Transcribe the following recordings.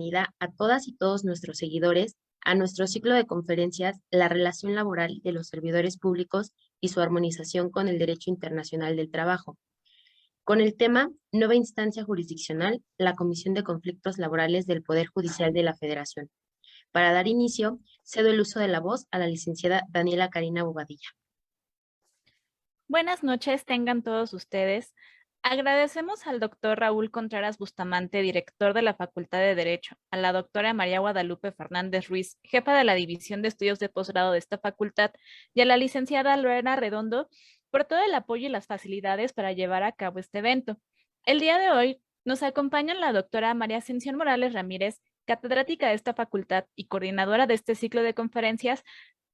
bienvenida a todas y todos nuestros seguidores a nuestro ciclo de conferencias La relación laboral de los servidores públicos y su armonización con el derecho internacional del trabajo, con el tema Nueva instancia jurisdiccional, la Comisión de Conflictos Laborales del Poder Judicial de la Federación. Para dar inicio, cedo el uso de la voz a la licenciada Daniela Karina Bobadilla. Buenas noches tengan todos ustedes. Agradecemos al doctor Raúl Contreras Bustamante, director de la Facultad de Derecho, a la doctora María Guadalupe Fernández Ruiz, jefa de la División de Estudios de Posgrado de esta facultad, y a la licenciada Lorena Redondo por todo el apoyo y las facilidades para llevar a cabo este evento. El día de hoy nos acompañan la doctora María Ascensión Morales Ramírez, catedrática de esta facultad y coordinadora de este ciclo de conferencias,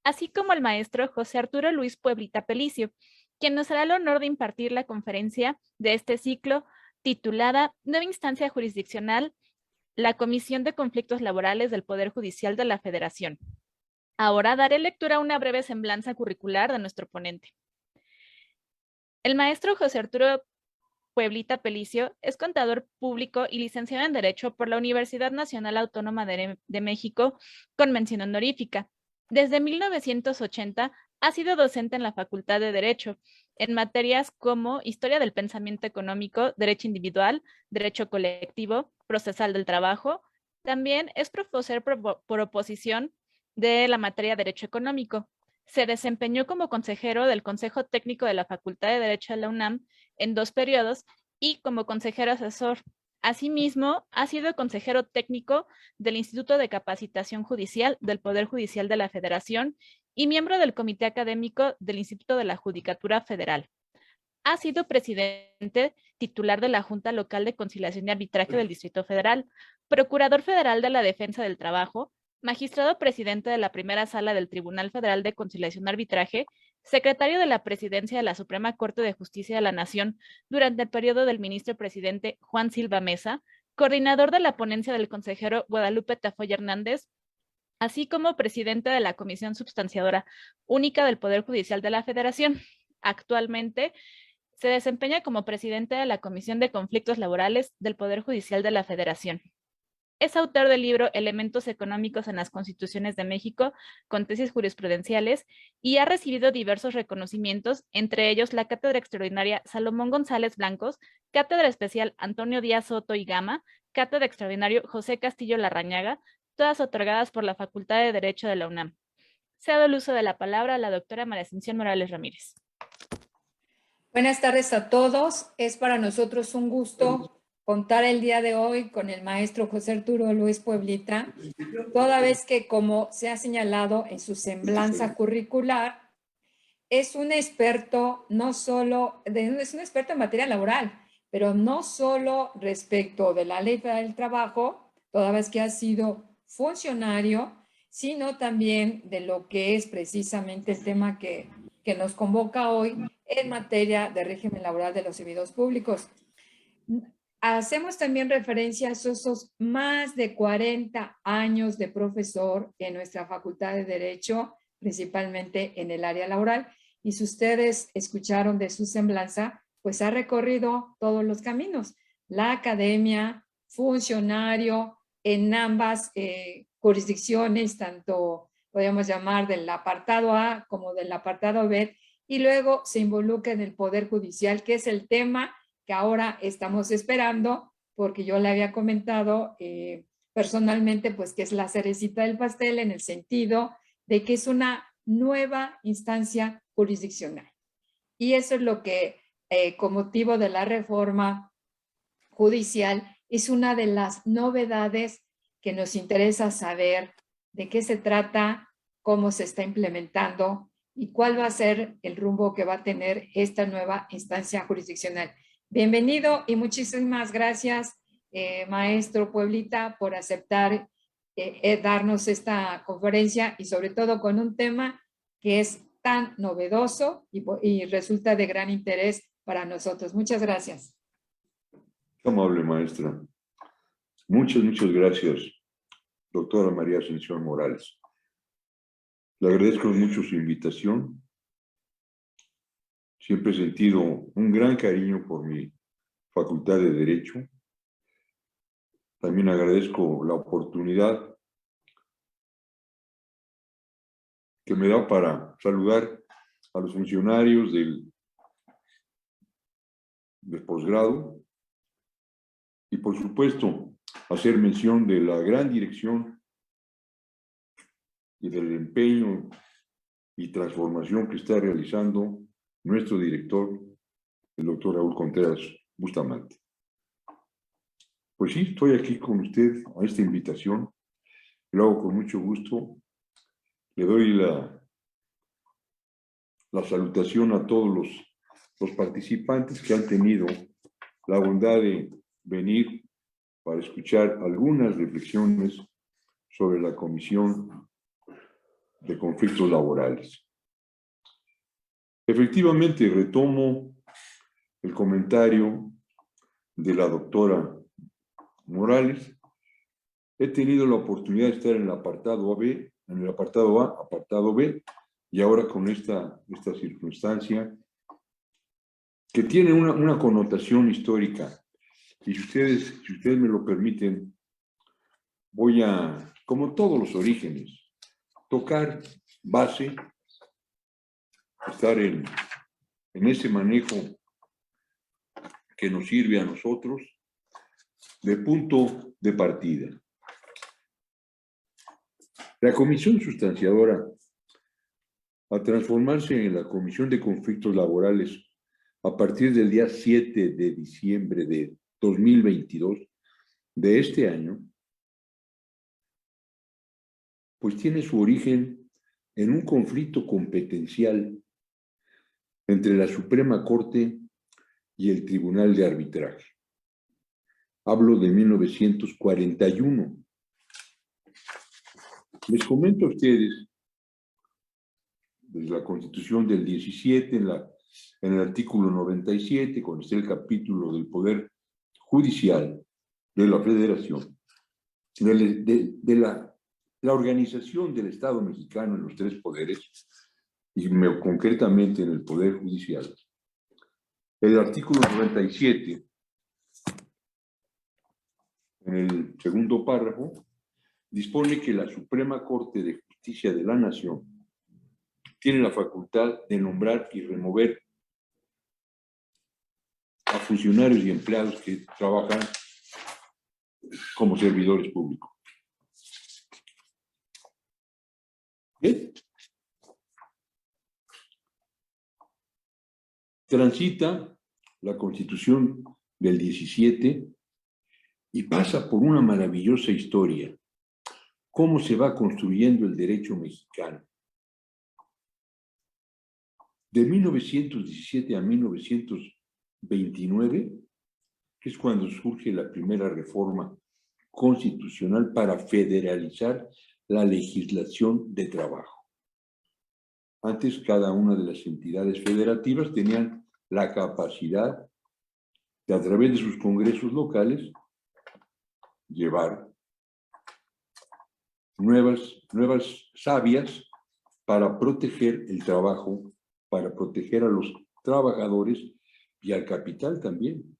así como el maestro José Arturo Luis Pueblita Pelicio, quien nos hará el honor de impartir la conferencia de este ciclo titulada Nueva instancia jurisdiccional, la Comisión de Conflictos Laborales del Poder Judicial de la Federación. Ahora daré lectura a una breve semblanza curricular de nuestro ponente. El maestro José Arturo Pueblita Pelicio es contador público y licenciado en Derecho por la Universidad Nacional Autónoma de México con mención honorífica. Desde 1980 ha sido docente en la Facultad de Derecho, en materias como Historia del Pensamiento Económico, Derecho Individual, Derecho Colectivo, Procesal del Trabajo. También es profesor por oposición de la materia Derecho Económico. Se desempeñó como consejero del Consejo Técnico de la Facultad de Derecho de la UNAM en 2 periodos y como consejero asesor. Asimismo, ha sido consejero técnico del Instituto de Capacitación Judicial del Poder Judicial de la Federación y miembro del Comité Académico del Instituto de la Judicatura Federal. Ha sido presidente titular de la Junta Local de Conciliación y Arbitraje del Distrito Federal, procurador federal de la Defensa del Trabajo, magistrado presidente de la primera sala del Tribunal Federal de Conciliación y Arbitraje, secretario de la Presidencia de la Suprema Corte de Justicia de la Nación durante el periodo del ministro presidente Juan Silva Mesa, coordinador de la ponencia del consejero Guadalupe Tafoya Hernández, así como presidente de la Comisión Substanciadora Única del Poder Judicial de la Federación. Actualmente se desempeña como presidente de la Comisión de Conflictos Laborales del Poder Judicial de la Federación. Es autor del libro Elementos económicos en las Constituciones de México, con tesis jurisprudenciales, y ha recibido diversos reconocimientos, entre ellos la Cátedra Extraordinaria Salomón González Blancos, Cátedra Especial Antonio Díaz Soto y Gama, Cátedra Extraordinario José Castillo Larrañaga, todas otorgadas por la Facultad de Derecho de la UNAM. Cedo el uso de la palabra a la doctora María Ascensión Morales Ramírez. Buenas tardes a todos. Es para nosotros un gusto contar el día de hoy con el maestro José Arturo Luis Pueblita, toda vez que, como se ha señalado en su semblanza curricular, es un experto es un experto en materia laboral, pero no solo respecto de la Ley Federal del Trabajo, toda vez que ha sido funcionario, sino también de lo que es precisamente el tema que nos convoca hoy en materia de régimen laboral de los servidores públicos. Hacemos también referencia a esos más de 40 años de profesor en nuestra Facultad de Derecho, principalmente en el área laboral. Y si ustedes escucharon de su semblanza, pues ha recorrido todos los caminos. La academia, funcionario en ambas jurisdicciones, tanto podríamos llamar del apartado A como del apartado B, y luego se involucra en el Poder Judicial, que es el tema que ahora estamos esperando, porque yo le había comentado personalmente, pues que es la cerecita del pastel en el sentido de que es una nueva instancia jurisdiccional. Y eso es lo que, con motivo de la reforma judicial, es una de las novedades que nos interesa saber de qué se trata, cómo se está implementando y cuál va a ser el rumbo que va a tener esta nueva instancia jurisdiccional. Bienvenido y muchísimas gracias, maestro Pueblita, por aceptar darnos esta conferencia y sobre todo con un tema que es tan novedoso y resulta de gran interés para nosotros. Muchas gracias. Qué amable, maestra. Muchas gracias, doctora María Ascensión Morales. Le agradezco mucho su invitación. Siempre he sentido un gran cariño por mi Facultad de Derecho. También agradezco la oportunidad que me da para saludar a los funcionarios del posgrado y, por supuesto, hacer mención de la gran dirección y del empeño y transformación que está realizando nuestro director, el doctor Raúl Contreras Bustamante. Pues sí, estoy aquí con usted a esta invitación, lo hago con mucho gusto. Le doy la salutación a todos los participantes que han tenido la bondad de venir para escuchar algunas reflexiones sobre la Comisión de Conflictos Laborales. Efectivamente, retomo el comentario de la doctora Morales. He tenido la oportunidad de estar en el apartado A, apartado B, y ahora con esta circunstancia que tiene una connotación histórica. Y si ustedes me lo permiten, voy a, como todos los orígenes, tocar base, estar en ese manejo que nos sirve a nosotros de punto de partida. La comisión sustanciadora, al transformarse en la Comisión de Conflictos Laborales a partir del día 7 de diciembre de 2022, de este año, pues tiene su origen en un conflicto competencial entre la Suprema Corte y el Tribunal de Arbitraje. Hablo de 1941. Les comento a ustedes, desde la Constitución del 17, en el artículo 97, cuando está el capítulo del Poder Judicial de la Federación, de la organización del Estado mexicano en los tres poderes, y concretamente en el Poder Judicial. El artículo 97, en el segundo párrafo, dispone que la Suprema Corte de Justicia de la Nación tiene la facultad de nombrar y remover a funcionarios y empleados que trabajan como servidores públicos. ¿Bien? Transita la Constitución del 17 y pasa por una maravillosa historia. Cómo se va construyendo el derecho mexicano. De 1917 a 1929, que es cuando surge la primera reforma constitucional para federalizar la legislación de trabajo. Antes, cada una de las entidades federativas tenían la capacidad de, a través de sus congresos locales, llevar nuevas sabias para proteger el trabajo, para proteger a los trabajadores y al capital también.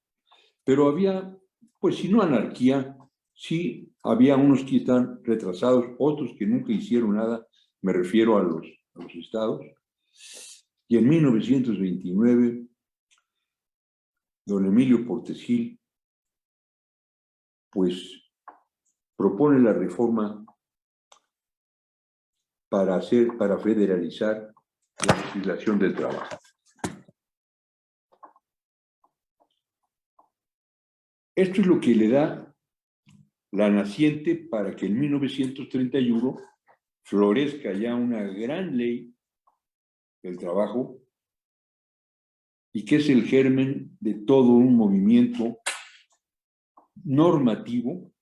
Pero había, pues si no anarquía, sí había unos que están retrasados, otros que nunca hicieron nada, me refiero a los estados. Y en 1929, don Emilio Portes Gil, pues propone la reforma para federalizar la legislación del trabajo. Esto es lo que le da la naciente para que en 1931 florezca ya una gran ley del trabajo y que es el germen de todo un movimiento normativo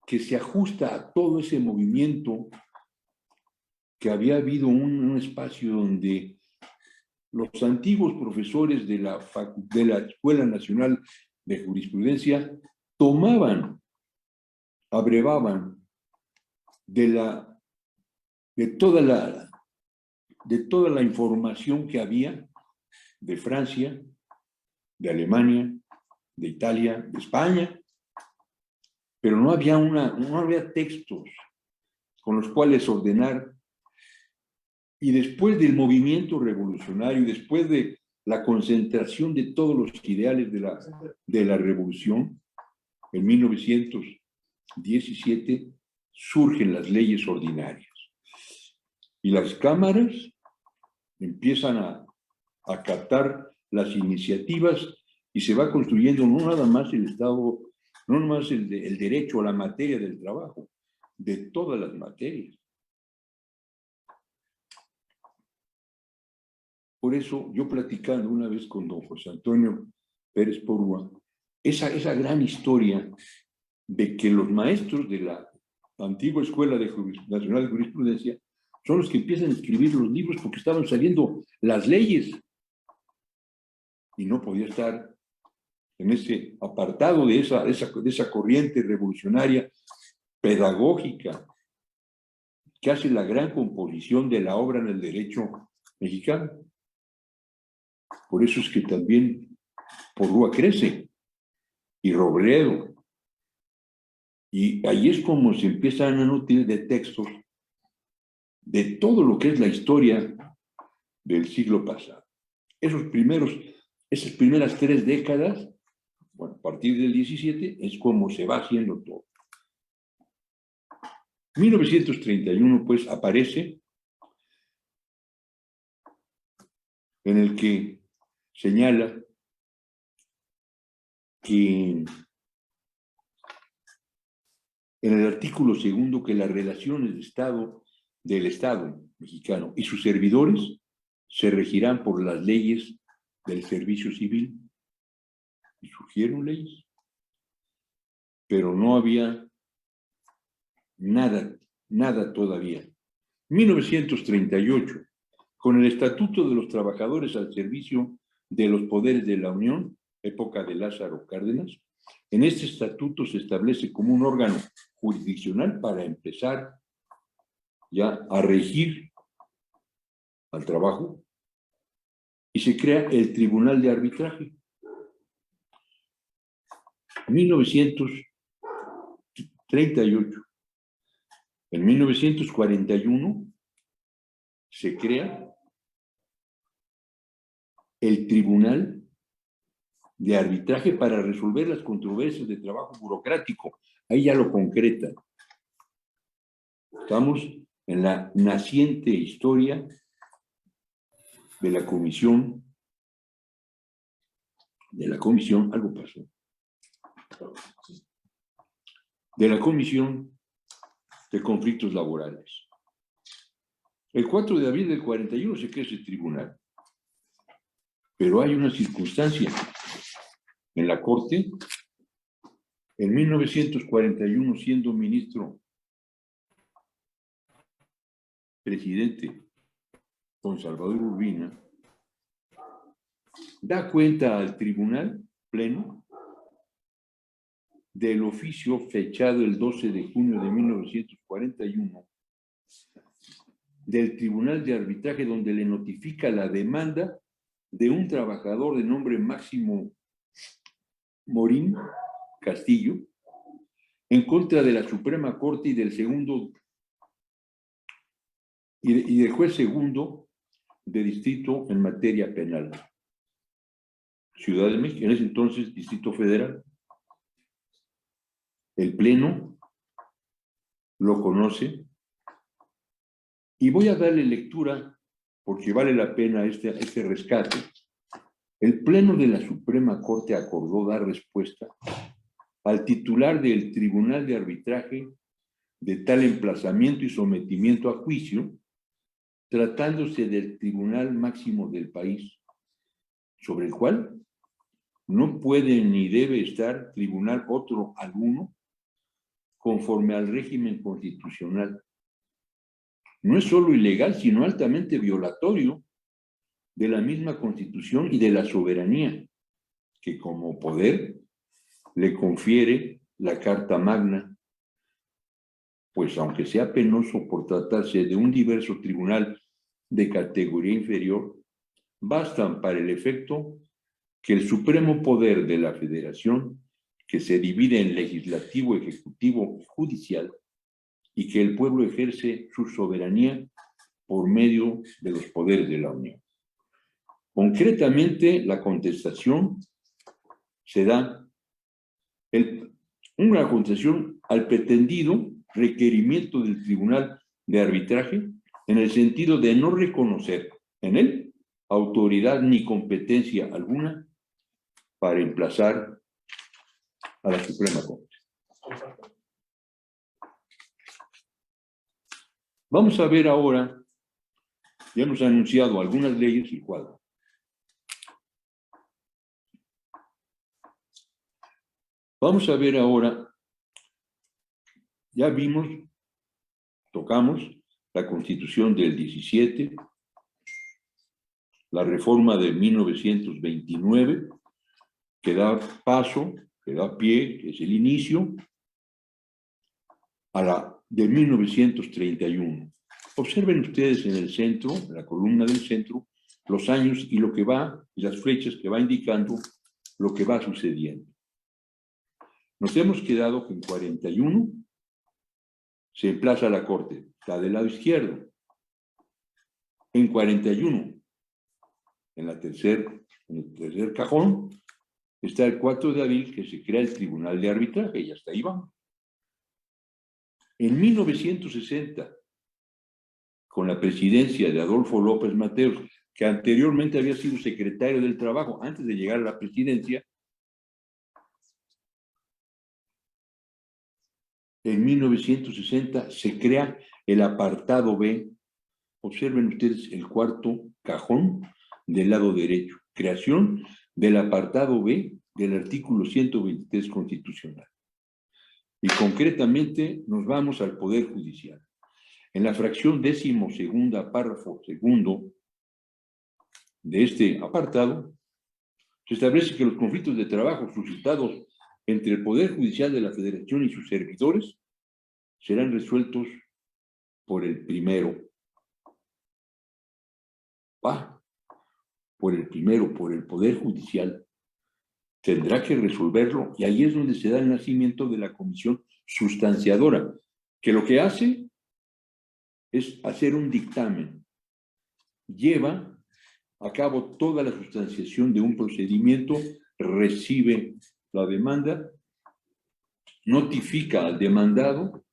que se ajusta a todo ese movimiento que había habido un espacio donde los antiguos profesores de la Escuela Nacional de Jurisprudencia abrevaban de toda la información que había de Francia, de Alemania, de Italia, de España, pero no había textos con los cuales ordenar. Y después del movimiento revolucionario, después de la concentración de todos los ideales de la revolución, en 1917 surgen las leyes ordinarias. Y las cámaras empiezan a acatar las iniciativas y se va construyendo no nada más el Estado, no nada más el derecho a la materia del trabajo, de todas las materias. Por eso, yo platicando una vez con don José Antonio Pérez Porúa, esa gran historia de que los maestros de la antigua Escuela Nacional de Jurisprudencia son los que empiezan a escribir los libros porque estaban saliendo las leyes. Y no podía estar en ese apartado de esa corriente revolucionaria pedagógica que hace la gran composición de la obra en el derecho mexicano. Por eso es que también Porúa crece, y Robledo. Y ahí es como se empiezan a nutrir de textos de todo lo que es la historia del siglo pasado. Esas primeras 3 décadas, bueno, a partir del 17, es como se va haciendo todo. 1931, pues, aparece en el que señala que en el artículo 2 que las relaciones del Estado mexicano y sus servidores se regirán por las leyes del servicio civil. Y surgieron leyes, pero no había nada todavía. 1938, con el Estatuto de los Trabajadores al Servicio de los Poderes de la Unión, época de Lázaro Cárdenas, en este estatuto se establece como un órgano jurisdiccional para empezar ya a regir al trabajo, y se crea el Tribunal de Arbitraje. 1938. En 1941 se crea el Tribunal de Arbitraje para resolver las controversias de trabajo burocrático. Ahí ya lo concretan. Estamos en la naciente historia de la comisión, algo pasó, de la Comisión de Conflictos Laborales. El 4 de abril del 41 se crea ese tribunal, pero hay una circunstancia en la Corte. En 1941, siendo ministro presidente don Salvador Urbina, da cuenta al Tribunal Pleno del oficio fechado el 12 de junio de 1941 del Tribunal de Arbitraje, donde le notifica la demanda de un trabajador de nombre Máximo Morín Castillo en contra de la Suprema Corte y del juez segundo de distrito en materia penal. Ciudad de México, en ese entonces Distrito Federal. El Pleno lo conoce, y voy a darle lectura porque vale la pena este rescate. El Pleno de la Suprema Corte acordó dar respuesta al titular del Tribunal de Arbitraje de tal emplazamiento y sometimiento a juicio, tratándose del Tribunal Máximo del país, sobre el cual no puede ni debe estar tribunal otro alguno conforme al régimen constitucional. No es solo ilegal, sino altamente violatorio de la misma Constitución y de la soberanía que como poder le confiere la Carta Magna, pues aunque sea penoso por tratarse de un diverso tribunal de categoría inferior, bastan para el efecto que el supremo poder de la Federación que se divide en legislativo, ejecutivo y judicial, y que el pueblo ejerce su soberanía por medio de los poderes de la Unión. Concretamente, la contestación se da una contestación al pretendido requerimiento del Tribunal de Arbitraje en el sentido de no reconocer en él autoridad ni competencia alguna para emplazar a la Suprema Corte. Vamos a ver ahora, ya hemos anunciado algunas leyes y cuadros. Vamos a ver ahora, ya vimos, tocamos la Constitución del 17, la reforma de 1929, que da paso, que da pie, que es el inicio, a la de 1931. Observen ustedes en el centro, en la columna del centro, los años y lo que va, y las flechas que va indicando lo que va sucediendo. Nos hemos quedado que en 41 se emplaza la Corte, está del lado izquierdo. En 41, en el tercer cajón, está el 4 de abril que se crea el Tribunal de Arbitraje, y hasta ahí vamos. En 1960, con la presidencia de Adolfo López Mateos, que anteriormente había sido secretario del Trabajo, antes de llegar a la presidencia, en 1960 se crea el apartado B. Observen ustedes el cuarto cajón del lado derecho. Creación del apartado B del artículo 123 constitucional. Y concretamente nos vamos al Poder Judicial. En la fracción 12ª, párrafo segundo de este apartado, se establece que los conflictos de trabajo suscitados entre el Poder Judicial de la Federación y sus servidores serán resueltos por el primero. Por el Poder Judicial. Tendrá que resolverlo, y ahí es donde se da el nacimiento de la comisión sustanciadora, que lo que hace es hacer un dictamen. Lleva a cabo toda la sustanciación de un procedimiento, recibe la demanda, notifica al demandado,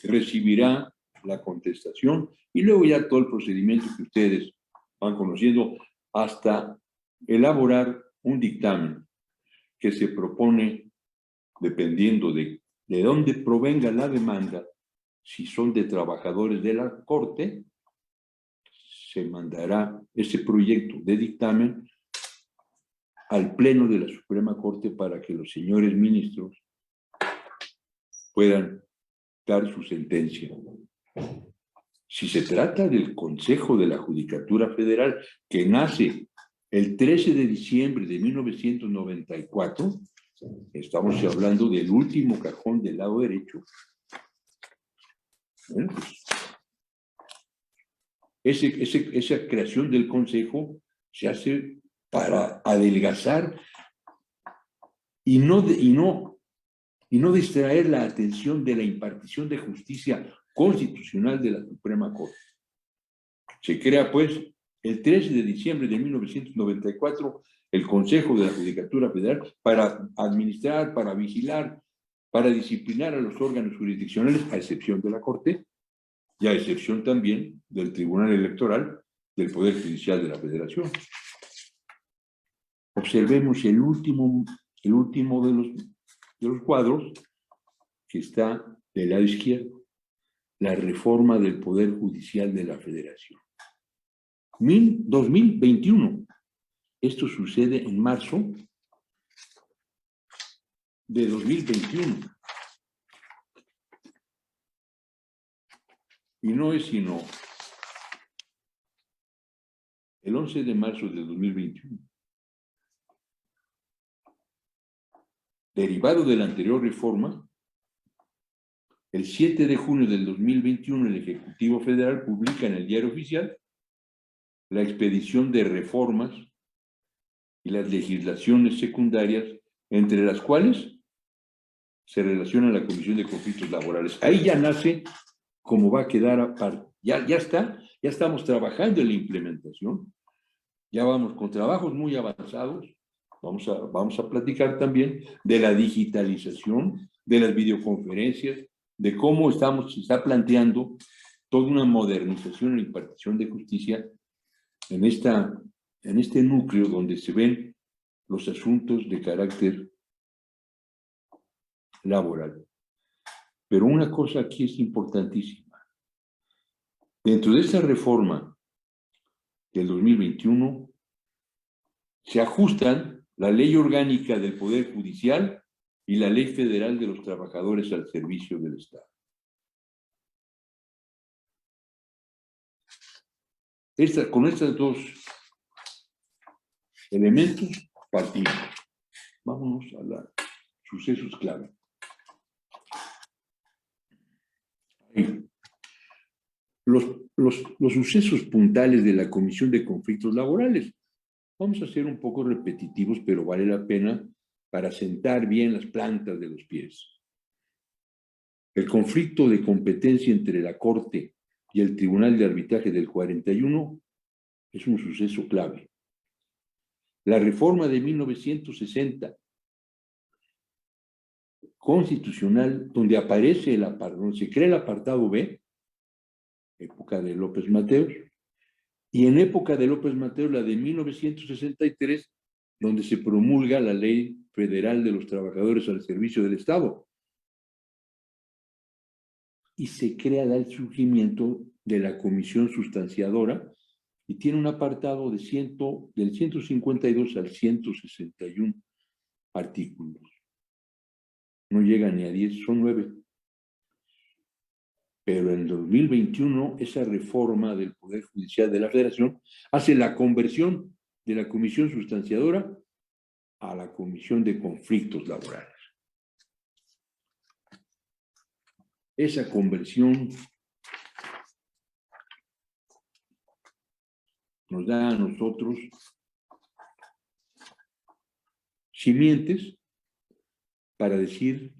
recibirá la contestación, y luego ya todo el procedimiento que ustedes van conociendo hasta elaborar un dictamen que se propone, dependiendo de dónde provenga la demanda, si son de trabajadores de la Corte, se mandará ese proyecto de dictamen al Pleno de la Suprema Corte para que los señores ministros puedan dar su sentencia. Si se trata del Consejo de la Judicatura Federal, que nace el 13 de diciembre de 1994, estamos hablando del último cajón del lado derecho. Bueno, pues, esa creación del Consejo se hace para adelgazar y no distraer la atención de la impartición de justicia constitucional de la Suprema Corte. Se crea, pues, el 13 de diciembre de 1994, el Consejo de la Judicatura Federal para administrar, para vigilar, para disciplinar a los órganos jurisdiccionales, a excepción de la Corte, y a excepción también del Tribunal Electoral del Poder Judicial de la Federación. Observemos el último de los cuadros, que está del lado izquierdo, la reforma del Poder Judicial de la Federación. 2021. Esto sucede en marzo de 2021. Y no es sino el 11 de marzo de 2021. Derivado de la anterior reforma, el 7 de junio del 2021 el Ejecutivo Federal publica en el Diario Oficial la expedición de reformas y las legislaciones secundarias, entre las cuales se relaciona a la Comisión de Conflictos Laborales. Ahí ya nace cómo va a quedar aparte. Ya estamos trabajando en la implementación, ya vamos con trabajos muy avanzados. Vamos a platicar también de la digitalización, de las videoconferencias, de cómo se está planteando toda una modernización en la impartición de justicia en este núcleo donde se ven los asuntos de carácter laboral. Pero una cosa aquí es importantísima. Dentro de esa reforma del 2021 se ajustan la Ley Orgánica del Poder Judicial y la Ley Federal de los Trabajadores al Servicio del Estado. Con estos dos elementos partimos. Vámonos a los sucesos clave. Los sucesos puntales de la Comisión de Conflictos Laborales. Vamos a ser un poco repetitivos, pero vale la pena para sentar bien las plantas de los pies. El conflicto de competencia entre la Corte y el Tribunal de Arbitraje del 41 es un suceso clave. La reforma de 1960 constitucional, donde se crea el apartado B, época de López Mateos, y en época de López Mateos la de 1963, donde se promulga la Ley Federal de los Trabajadores al Servicio del Estado. Y se crea el surgimiento de la Comisión Sustanciadora y tiene un apartado del 152 al 161 artículos. No llega ni a 10, son 9. Pero en 2021, esa reforma del Poder Judicial de la Federación hace la conversión de la Comisión Sustanciadora a la Comisión de Conflictos Laborales. Esa conversión nos da a nosotros simientes para decir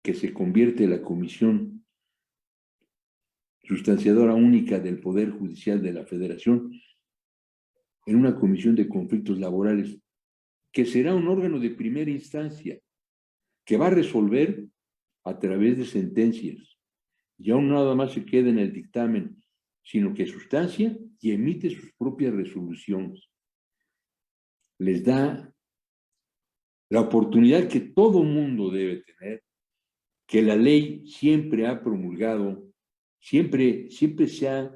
que se convierte la Comisión Sustanciadora Única del Poder Judicial de la Federación en una Comisión de Conflictos Laborales, que será un órgano de primera instancia, que va a resolver a través de sentencias. Y aún nada más se queda en el dictamen, sino que sustancia y emite sus propias resoluciones. Les da la oportunidad que todo mundo debe tener, que la ley siempre ha promulgado, siempre se ha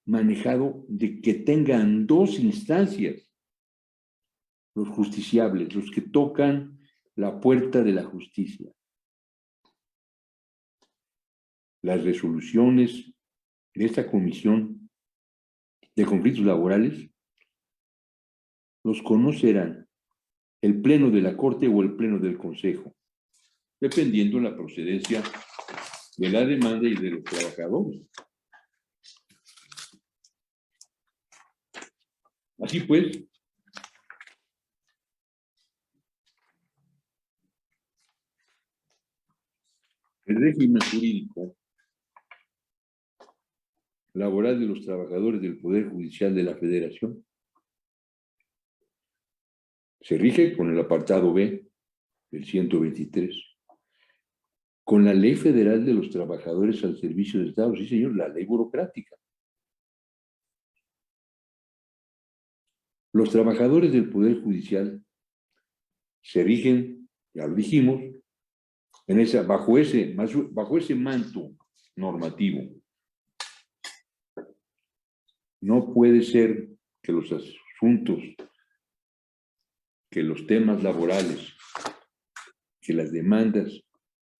manejado de que tengan dos instancias los justiciables, los que tocan la puerta de la justicia. Las resoluciones de esta Comisión de Conflictos Laborales los conocerán el Pleno de la Corte o el Pleno del Consejo, dependiendo de la procedencia de la demanda y de los trabajadores. Así pues, el régimen jurídico laboral de los trabajadores del Poder Judicial de la Federación se rige con el apartado B del 123, con la Ley Federal de los Trabajadores al Servicio del Estado, sí señor, la ley burocrática. Los trabajadores del Poder Judicial se rigen, ya lo dijimos, bajo ese manto normativo. No puede ser que los asuntos, que los temas laborales, que las demandas,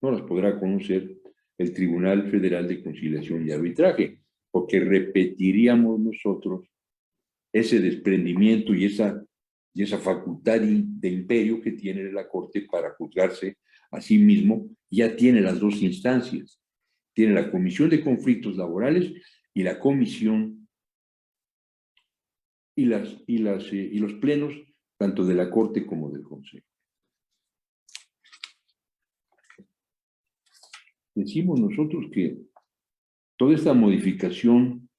no las podrá conocer el Tribunal Federal de Conciliación y Arbitraje, porque repetiríamos nosotros ese desprendimiento y esa facultad de imperio que tiene la Corte para juzgarse a sí mismo. Ya tiene las dos instancias. Tiene la Comisión de Conflictos Laborales y la Comisión y los plenos tanto de la Corte como del Consejo. decimos nosotros que toda esta modificación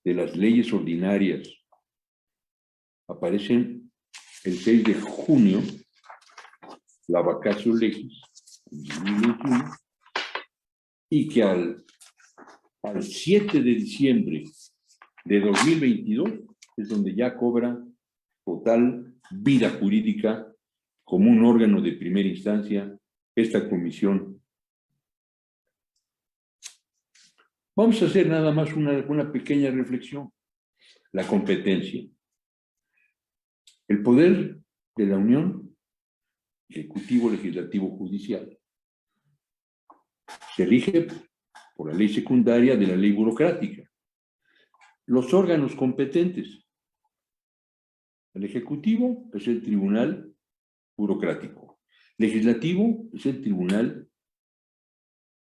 de las leyes ordinarias aparecen el 6 de junio, la vacatio legis, en 2021, y que al 7 de diciembre de 2022 es donde ya cobra total vida jurídica como un órgano de primera instancia esta comisión. Vamos a hacer nada más una pequeña reflexión. La competencia. El poder de la Unión, ejecutivo, legislativo, judicial, se rige por la ley secundaria de la ley burocrática. Los órganos competentes. El ejecutivo es el tribunal burocrático. Legislativo es el tribunal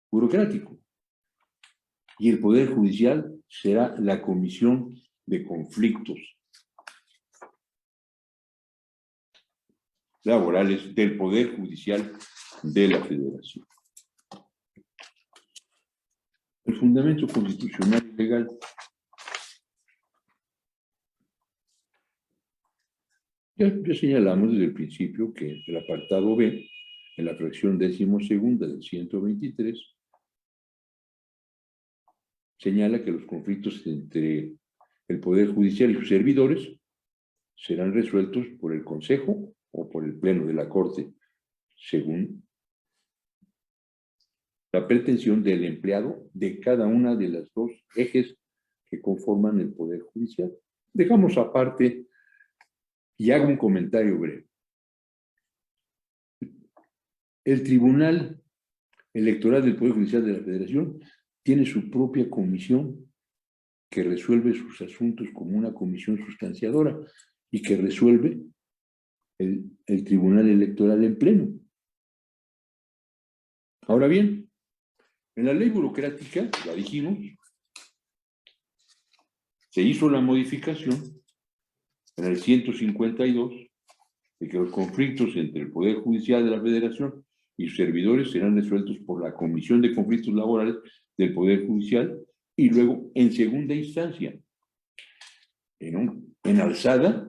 burocrático. Y el Poder Judicial será la Comisión de Conflictos Laborales del Poder Judicial de la Federación. El fundamento constitucional y legal. Ya señalamos desde el principio que el apartado B, en la fracción 12ª del 123, señala que los conflictos entre el Poder Judicial y sus servidores serán resueltos por el Consejo o por el Pleno de la Corte, según la pretensión del empleado de cada una de las dos ejes que conforman el Poder Judicial. Dejamos aparte y hago un comentario breve. El Tribunal Electoral del Poder Judicial de la Federación tiene su propia comisión que resuelve sus asuntos como una comisión sustanciadora y que resuelve el Tribunal Electoral en pleno. Ahora bien, en la ley burocrática, la dijimos, se hizo la modificación en el 152 de que los conflictos entre el Poder Judicial de la Federación y sus servidores serán resueltos por la Comisión de Conflictos Laborales del Poder Judicial y luego en segunda instancia, en alzada,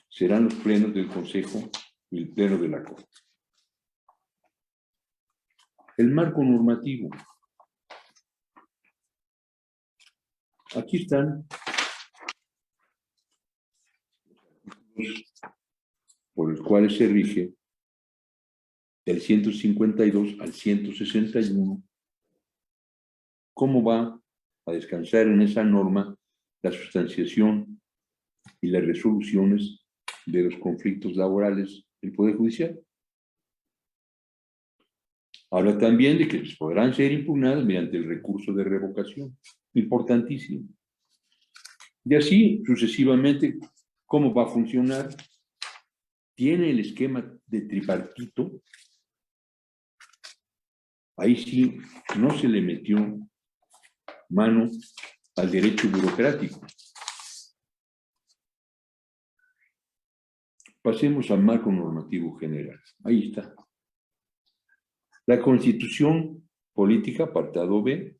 serán los plenos del Consejo y el Pleno de la Corte. El marco normativo. Aquí están por los cuales se rige del 152 al 161, cómo va a descansar en esa norma la sustanciación y las resoluciones de los conflictos laborales del Poder Judicial. Habla también de que podrán ser impugnadas mediante el recurso de revocación. Importantísimo. Y así sucesivamente, ¿cómo va a funcionar? Tiene el esquema de tripartito. Ahí sí no se le metió mano al derecho burocrático. Pasemos al marco normativo general. Ahí está. La Constitución Política, apartado B,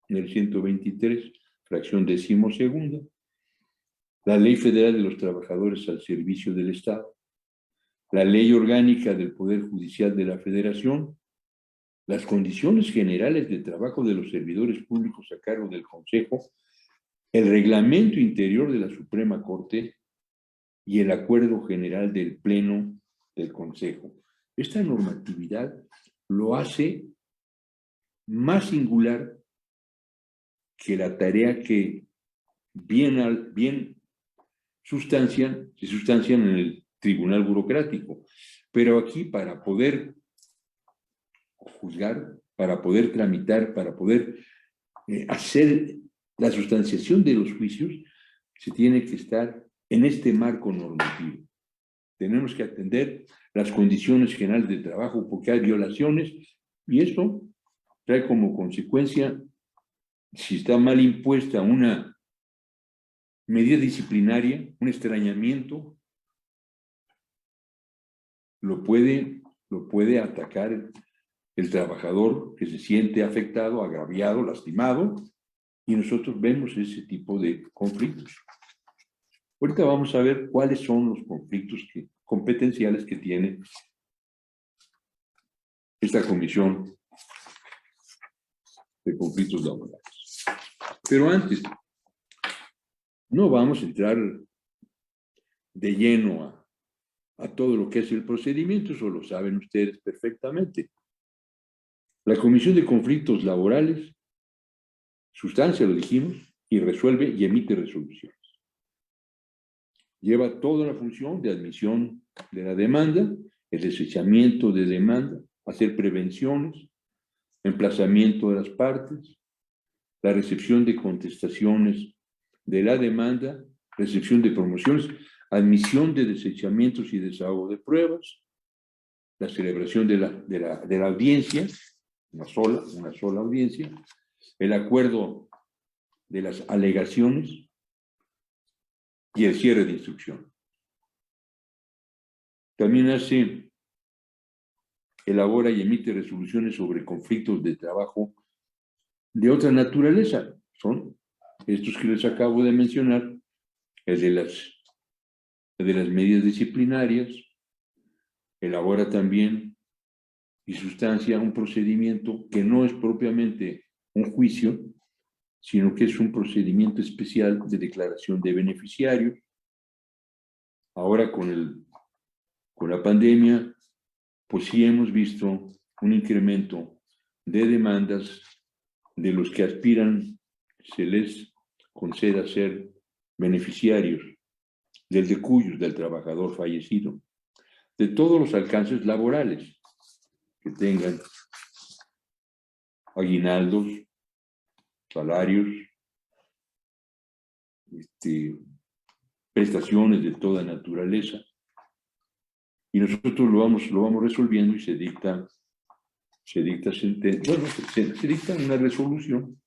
en el 123, fracción 12ª. La Ley Federal de los Trabajadores al Servicio del Estado. La Ley Orgánica del Poder Judicial de la Federación. Las condiciones generales de trabajo de los servidores públicos a cargo del Consejo. El reglamento interior de la Suprema Corte y el acuerdo general del Pleno del Consejo. Esta normatividad lo hace más singular que la tarea que bien se sustancian en el tribunal burocrático. Pero aquí, para poder juzgar, para poder tramitar, para poder hacer la sustanciación de los juicios, se tiene que estar en este marco normativo. Tenemos que atender las condiciones generales de trabajo porque hay violaciones y esto trae como consecuencia, si está mal impuesta una medida disciplinaria, un extrañamiento, lo puede atacar el trabajador que se siente afectado, agraviado, lastimado, y nosotros vemos ese tipo de conflictos. Ahorita vamos a ver cuáles son los conflictos competenciales que tiene esta comisión de conflictos laborales. Pero antes, no vamos a entrar de lleno a todo lo que es el procedimiento, eso lo saben ustedes perfectamente. La Comisión de Conflictos Laborales, sustancia, lo dijimos, y resuelve y emite resoluciones. Lleva toda la función de admisión de la demanda, el desechamiento de demanda, hacer prevenciones, emplazamiento de las partes, la recepción de contestaciones de la demanda, recepción de promociones, admisión de desechamientos y desahogo de pruebas, la celebración de la audiencia, una sola audiencia, el acuerdo de las alegaciones y el cierre de instrucción. También elabora y emite resoluciones sobre conflictos de trabajo de otra naturaleza. Son estos que les acabo de mencionar, el de las medidas disciplinarias. Elabora también y sustancia un procedimiento que no es propiamente un juicio, sino que es un procedimiento especial de declaración de beneficiarios. Ahora con la pandemia, pues sí hemos visto un incremento de demandas de los que aspiran, se les conceda ser beneficiarios del decuyos del trabajador fallecido, de todos los alcances laborales que tengan, aguinaldos, salarios, prestaciones de toda naturaleza. Y nosotros lo vamos resolviendo y se dicta una resolución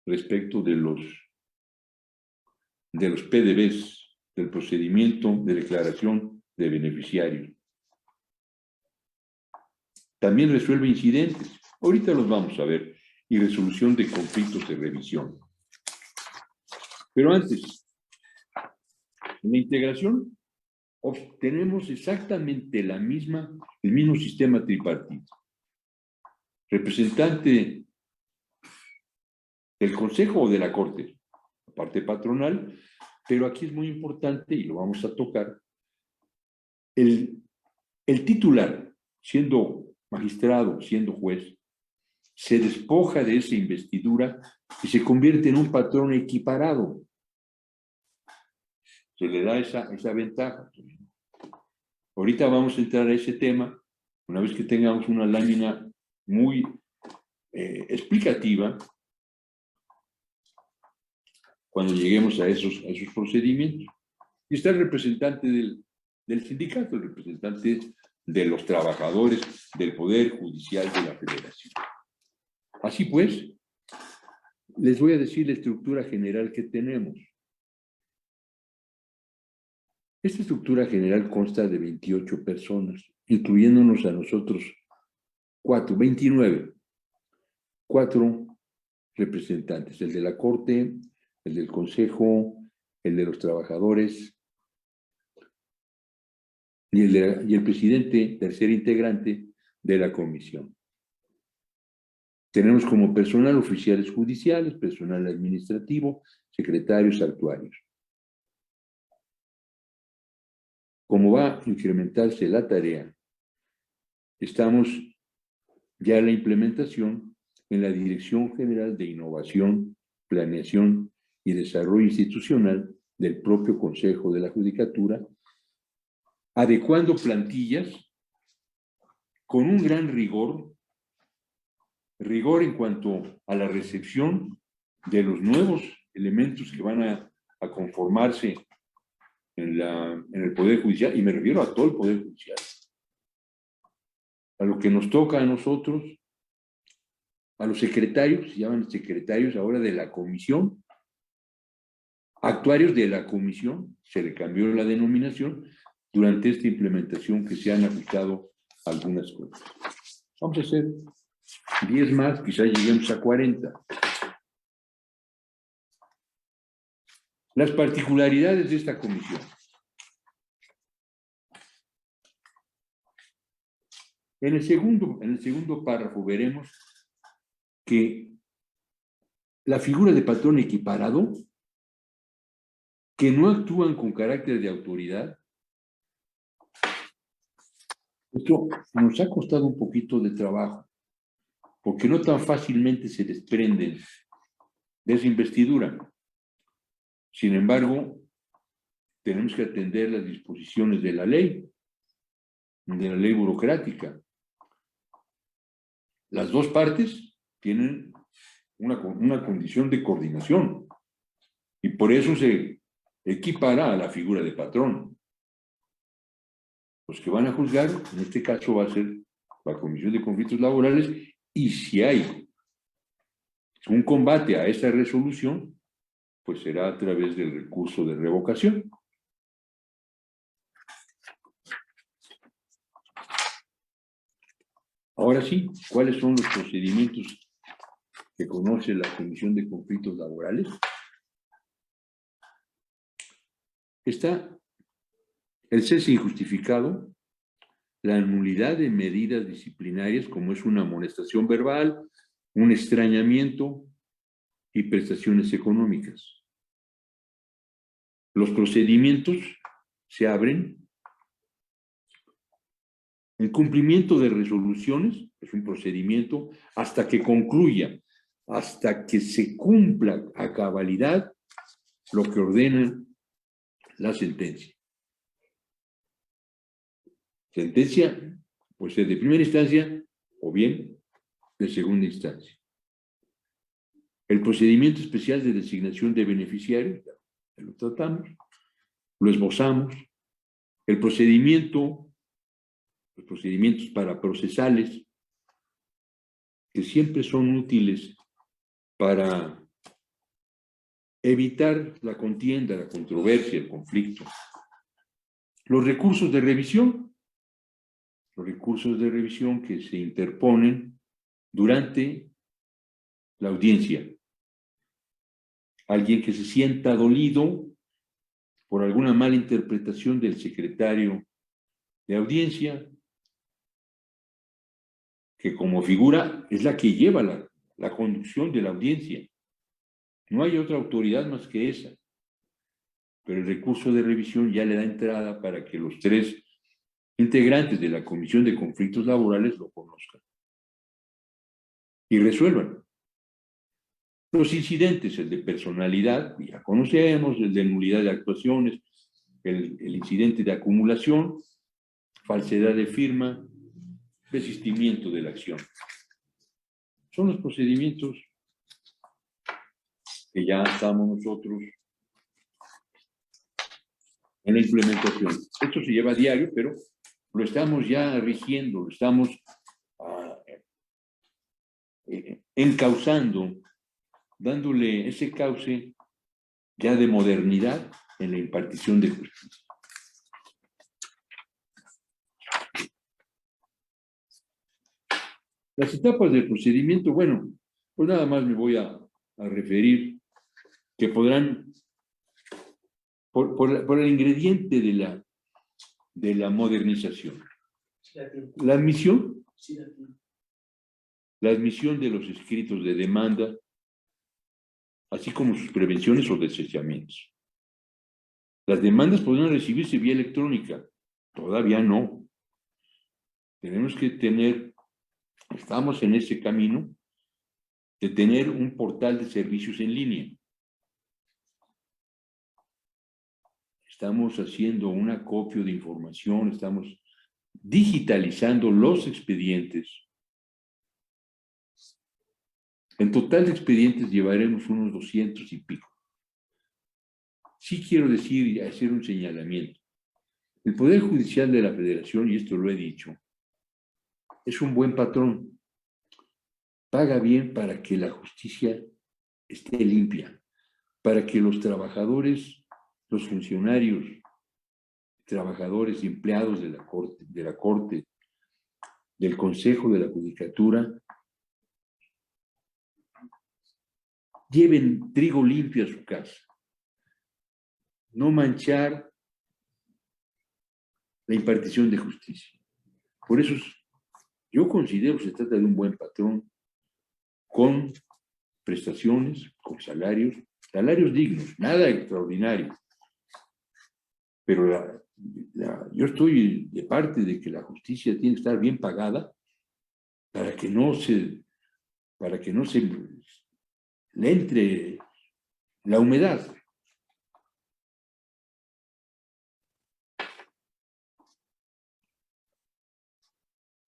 respecto de los PDBs, del procedimiento de declaración de beneficiarios. También resuelve incidentes, ahorita los vamos a ver, y resolución de conflictos de revisión. Pero antes, en la integración, obtenemos exactamente el mismo sistema tripartito. Representante del Consejo o de la Corte, la parte patronal, pero aquí es muy importante, y lo vamos a tocar, el titular, siendo magistrado, siendo juez, se despoja de esa investidura y se convierte en un patrón equiparado. Se le da esa ventaja. Ahorita vamos a entrar a ese tema, una vez que tengamos una lámina muy explicativa, cuando lleguemos a esos procedimientos. Y está el representante del sindicato, el representante de los trabajadores del Poder Judicial de la Federación. Así pues, les voy a decir la estructura general que tenemos. Esta estructura general consta de 28 personas, incluyéndonos a nosotros 29. 4 representantes, el de la Corte, el del Consejo, el de los trabajadores y el presidente, tercer integrante de la comisión. Tenemos como personal oficiales judiciales, personal administrativo, secretarios, actuarios. Como va a incrementarse la tarea, estamos ya en la implementación en la Dirección General de Innovación, Planeación y Desarrollo Institucional del propio Consejo de la Judicatura, adecuando plantillas con un gran rigor en cuanto a la recepción de los nuevos elementos que van a conformarse en el Poder Judicial, y me refiero a todo el Poder Judicial. A lo que nos toca a nosotros, a los secretarios, se llaman secretarios ahora de la comisión, actuarios de la comisión, se le cambió la denominación durante esta implementación que se han ajustado algunas cosas. Vamos a hacer 10 más, quizá lleguemos a 40. Las particularidades de esta comisión. En el segundo párrafo veremos que la figura de patrón equiparado, que no actúan con carácter de autoridad, esto nos ha costado un poquito de trabajo, porque no tan fácilmente se desprenden de esa investidura. Sin embargo, tenemos que atender las disposiciones de la ley burocrática. Las dos partes tienen una condición de coordinación y por eso se equipara a la figura de patrón. Los que van a juzgar, en este caso va a ser la Comisión de Conflictos Laborales, y si hay un combate a esa resolución, pues será a través del recurso de revocación. Ahora sí, ¿cuáles son los procedimientos que conoce la Comisión de Conflictos Laborales? Está el cese injustificado, la nulidad de medidas disciplinarias, como es una amonestación verbal, un extrañamiento y prestaciones económicas. Los procedimientos se abren. El cumplimiento de resoluciones es un procedimiento hasta que concluya, hasta que se cumpla a cabalidad lo que ordena la sentencia. Sentencia puede ser de primera instancia o bien de segunda instancia. El procedimiento especial de designación de beneficiarios, ya lo tratamos, lo esbozamos. Los procedimientos paraprocesales, que siempre son útiles para evitar la contienda, la controversia, el conflicto. Los recursos de revisión que se interponen durante la audiencia. Alguien que se sienta dolido por alguna mala interpretación del secretario de audiencia, que como figura es la que lleva la conducción de la audiencia. No hay otra autoridad más que esa. Pero el recurso de revisión ya le da entrada para que los 3 integrantes de la Comisión de Conflictos Laborales lo conozcan y resuelvan. Los incidentes, el de personalidad, ya conocemos, el de nulidad de actuaciones, el incidente de acumulación, falsedad de firma, desistimiento de la acción. Son los procedimientos que ya estamos nosotros en la implementación. Esto se lleva a diario, pero lo estamos ya rigiendo, lo estamos encauzando, dándole ese cauce ya de modernidad en la impartición de justicia. Las etapas del procedimiento, bueno, pues nada más me voy a referir que podrán, por el ingrediente de la modernización. La admisión de los escritos de demanda, así como sus prevenciones o desechamientos. Las demandas podrán recibirse vía electrónica, todavía no. Tenemos que estamos en ese camino de tener un portal de servicios en línea. Estamos haciendo un acopio de información, estamos digitalizando los expedientes. En total de expedientes llevaremos unos 200 y pico. Sí quiero decir y hacer un señalamiento. El Poder Judicial de la Federación, y esto lo he dicho, es un buen patrón. Paga bien para que la justicia esté limpia, para que los trabajadores, los funcionarios, trabajadores y empleados de la Corte del Consejo de la Judicatura lleven trigo limpio a su casa. No manchar la impartición de justicia. Por eso yo considero que se trata de un buen patrón con prestaciones, con salarios dignos, nada extraordinario. Pero yo estoy de parte de que la justicia tiene que estar bien pagada para que no se le entre la humedad.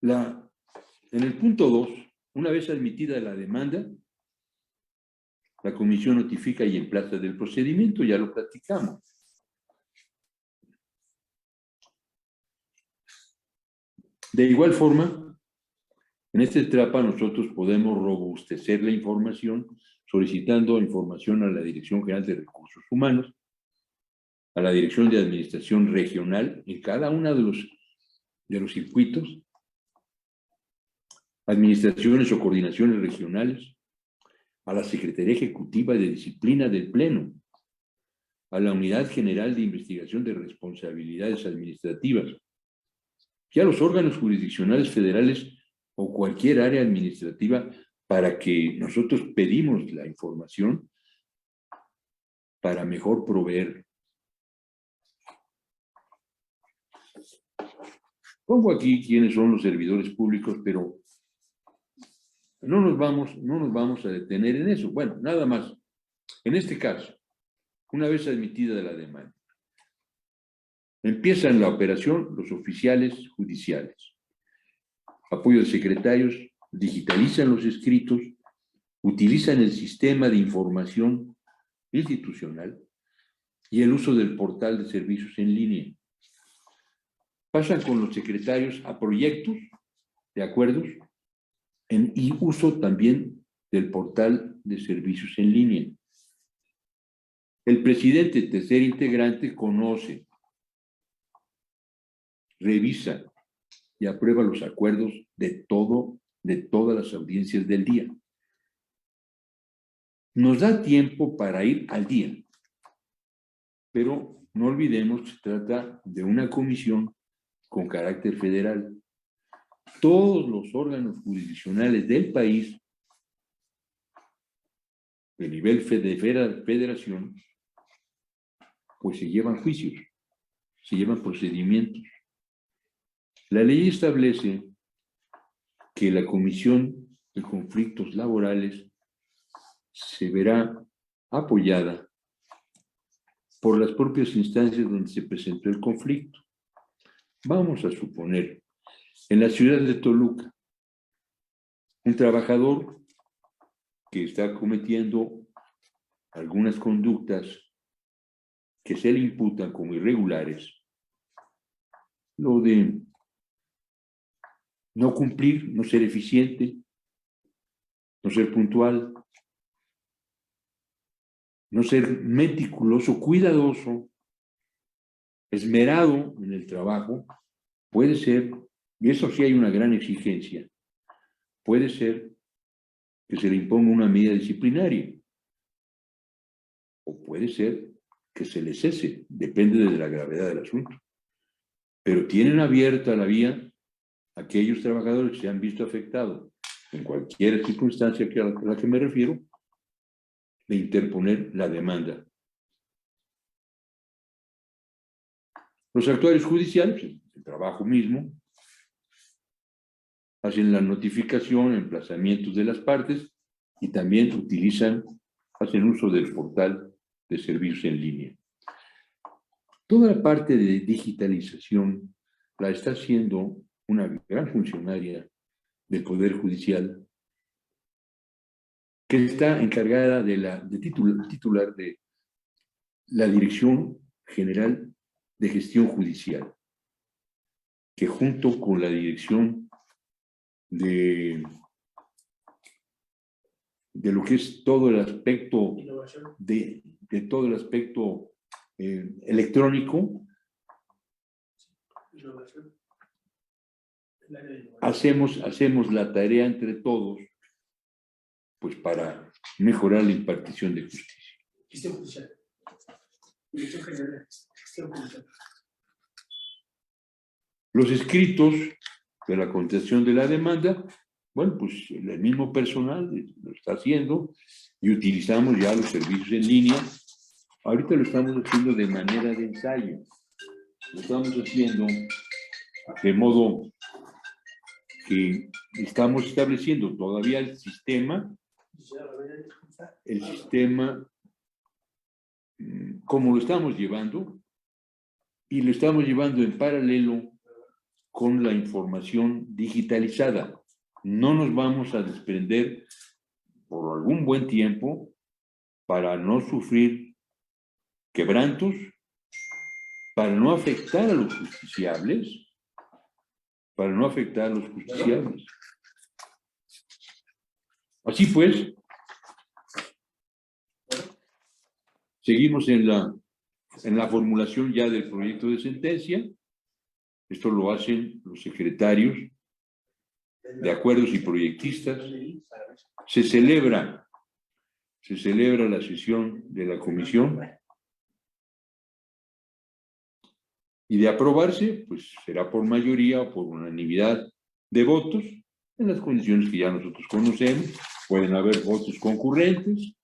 En el punto 2, una vez admitida la demanda, la comisión notifica y emplaza del procedimiento, ya lo platicamos. De igual forma, en esta etapa nosotros podemos robustecer la información solicitando información a la Dirección General de Recursos Humanos, a la Dirección de Administración Regional en cada uno de los circuitos, administraciones o coordinaciones regionales, a la Secretaría Ejecutiva de Disciplina del Pleno, a la Unidad General de Investigación de Responsabilidades Administrativas, y a los órganos jurisdiccionales federales o cualquier área administrativa para que nosotros pedimos la información para mejor proveer. Pongo aquí quiénes son los servidores públicos, pero no nos vamos a detener en eso. Bueno, nada más. En este caso, una vez admitida la demanda, empiezan la operación los oficiales judiciales. Apoyo de secretarios, digitalizan los escritos, utilizan el sistema de información institucional y el uso del portal de servicios en línea. Pasan con los secretarios a proyectos de acuerdos y uso también del portal de servicios en línea. El presidente, tercer integrante, conoce, revisa y aprueba los acuerdos de todas las audiencias del día. Nos da tiempo para ir al día, pero no olvidemos que se trata de una comisión con carácter federal. Todos los órganos jurisdiccionales del país, de nivel de federación, pues se llevan juicios, se llevan procedimientos. La ley establece que la Comisión de Conflictos Laborales se verá apoyada por las propias instancias donde se presentó el conflicto. Vamos a suponer, en la ciudad de Toluca, un trabajador que está cometiendo algunas conductas que se le imputan como irregulares, lo de no cumplir, no ser eficiente, no ser puntual, no ser meticuloso, cuidadoso, esmerado en el trabajo, puede ser, y eso sí hay una gran exigencia, puede ser que se le imponga una medida disciplinaria, o puede ser que se le cese, depende de la gravedad del asunto. Pero tienen abierta la vía a aquellos trabajadores que se han visto afectados en cualquier circunstancia a la que me refiero, de interponer la demanda. Los actuarios judiciales, el trabajo mismo, hacen la notificación, emplazamientos de las partes y también hacen uso del portal de servicios en línea. Toda la parte de digitalización la está haciendo una gran funcionaria del Poder Judicial que está encargada de titular de la Dirección General de Gestión Judicial, que junto con la Dirección de lo que es todo el aspecto de todo el aspecto electrónico, hacemos la tarea entre todos, pues para mejorar la impartición de justicia. Gestión judicial. Dirección general. Gestión judicial. Los escritos de la contestación de la demanda, bueno, pues el mismo personal lo está haciendo y utilizamos ya los servicios en línea. Ahorita lo estamos haciendo de manera de ensayo. Lo estamos haciendo de modo que estamos estableciendo todavía el sistema como lo estamos llevando, y lo estamos llevando en paralelo con la información digitalizada. No nos vamos a desprender por algún buen tiempo para no sufrir quebrantos, para no afectar a los justiciables, Así pues, seguimos en la formulación ya del proyecto de sentencia. Esto lo hacen los secretarios de acuerdos y proyectistas. Se celebra la sesión de la comisión y de aprobarse, pues será por mayoría o por unanimidad de votos en las condiciones que ya nosotros conocemos. Pueden haber votos concurrentes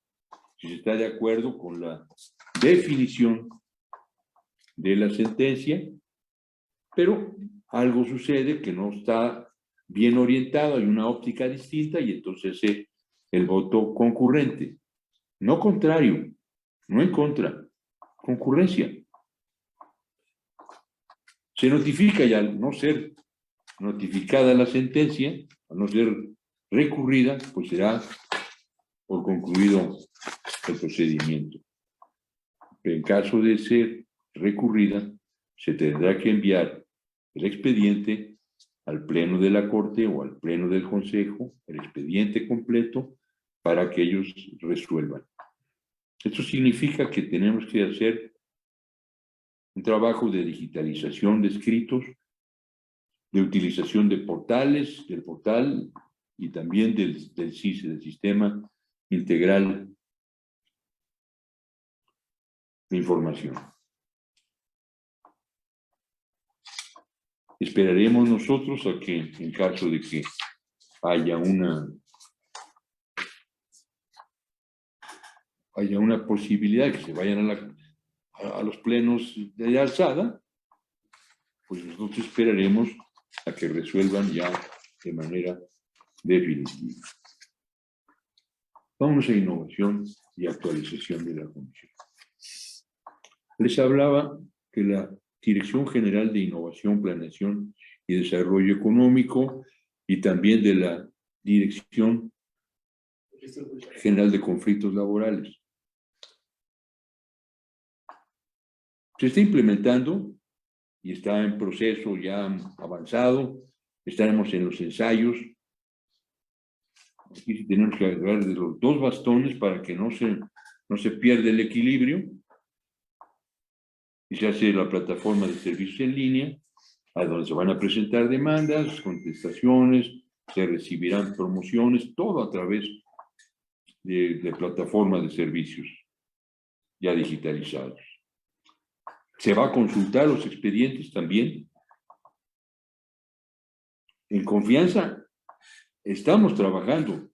si se está de acuerdo con la definición de la sentencia, pero algo sucede que no está bien orientado, hay una óptica distinta y entonces el voto concurrente. No contrario, no en contra, concurrencia. Se notifica y al no ser notificada la sentencia, al no ser recurrida, pues será por concluido el procedimiento. Pero en caso de ser recurrida, se tendrá que enviar el expediente al Pleno de la Corte o al Pleno del Consejo, el expediente completo, para que ellos resuelvan. Esto significa que tenemos que hacer un trabajo de digitalización de escritos, de utilización de portales, del portal y también del SISE, del Sistema Integral de Información. Esperaremos nosotros a que, en caso de que haya una posibilidad de que se vayan a los plenos de alzada, pues nosotros esperaremos a que resuelvan ya de manera definitiva. Vamos a innovación y actualización de la comisión. Les hablaba que la Dirección General de Innovación, Planeación y Desarrollo Económico y también de la Dirección General de Conflictos Laborales se está implementando y está en proceso ya avanzado. Estaremos en los ensayos. Aquí sí tenemos que agarrar de los dos bastones para que no se pierda el equilibrio. Y se hace la plataforma de servicios en línea, a donde se van a presentar demandas, contestaciones, se recibirán promociones, todo a través de plataforma de servicios ya digitalizados. Se va a consultar los expedientes también. En confianza estamos trabajando.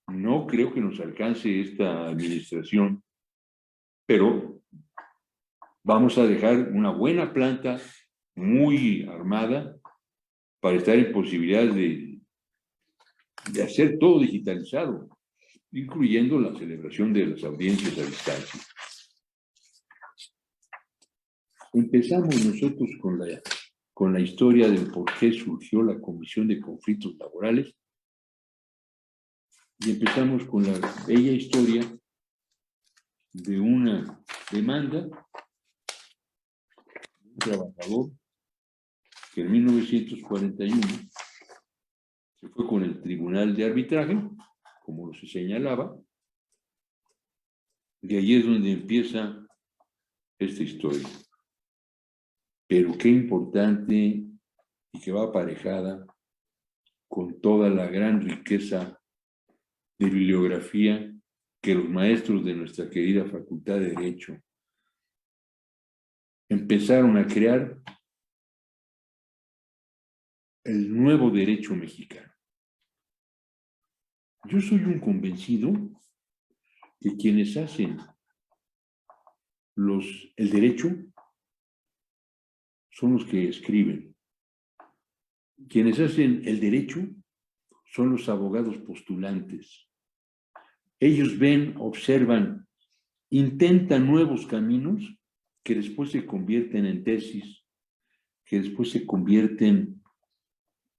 No creo que nos alcance esta administración, pero vamos a dejar una buena planta muy armada para estar en posibilidades de hacer todo digitalizado, incluyendo la celebración de las audiencias a distancia. Empezamos nosotros con la historia del por qué surgió la Comisión de Conflictos Laborales y empezamos con la bella historia de una demanda de un trabajador que en 1941 se fue con el Tribunal de Arbitraje, como se señalaba. De ahí es donde empieza esta historia. Pero qué importante y que va aparejada con toda la gran riqueza de bibliografía que los maestros de nuestra querida Facultad de Derecho empezaron a crear el nuevo derecho mexicano. Yo soy un convencido que quienes hacen el derecho son los que escriben. Quienes hacen el derecho son los abogados postulantes. Ellos ven, observan, intentan nuevos caminos que después se convierten en tesis, que después se convierten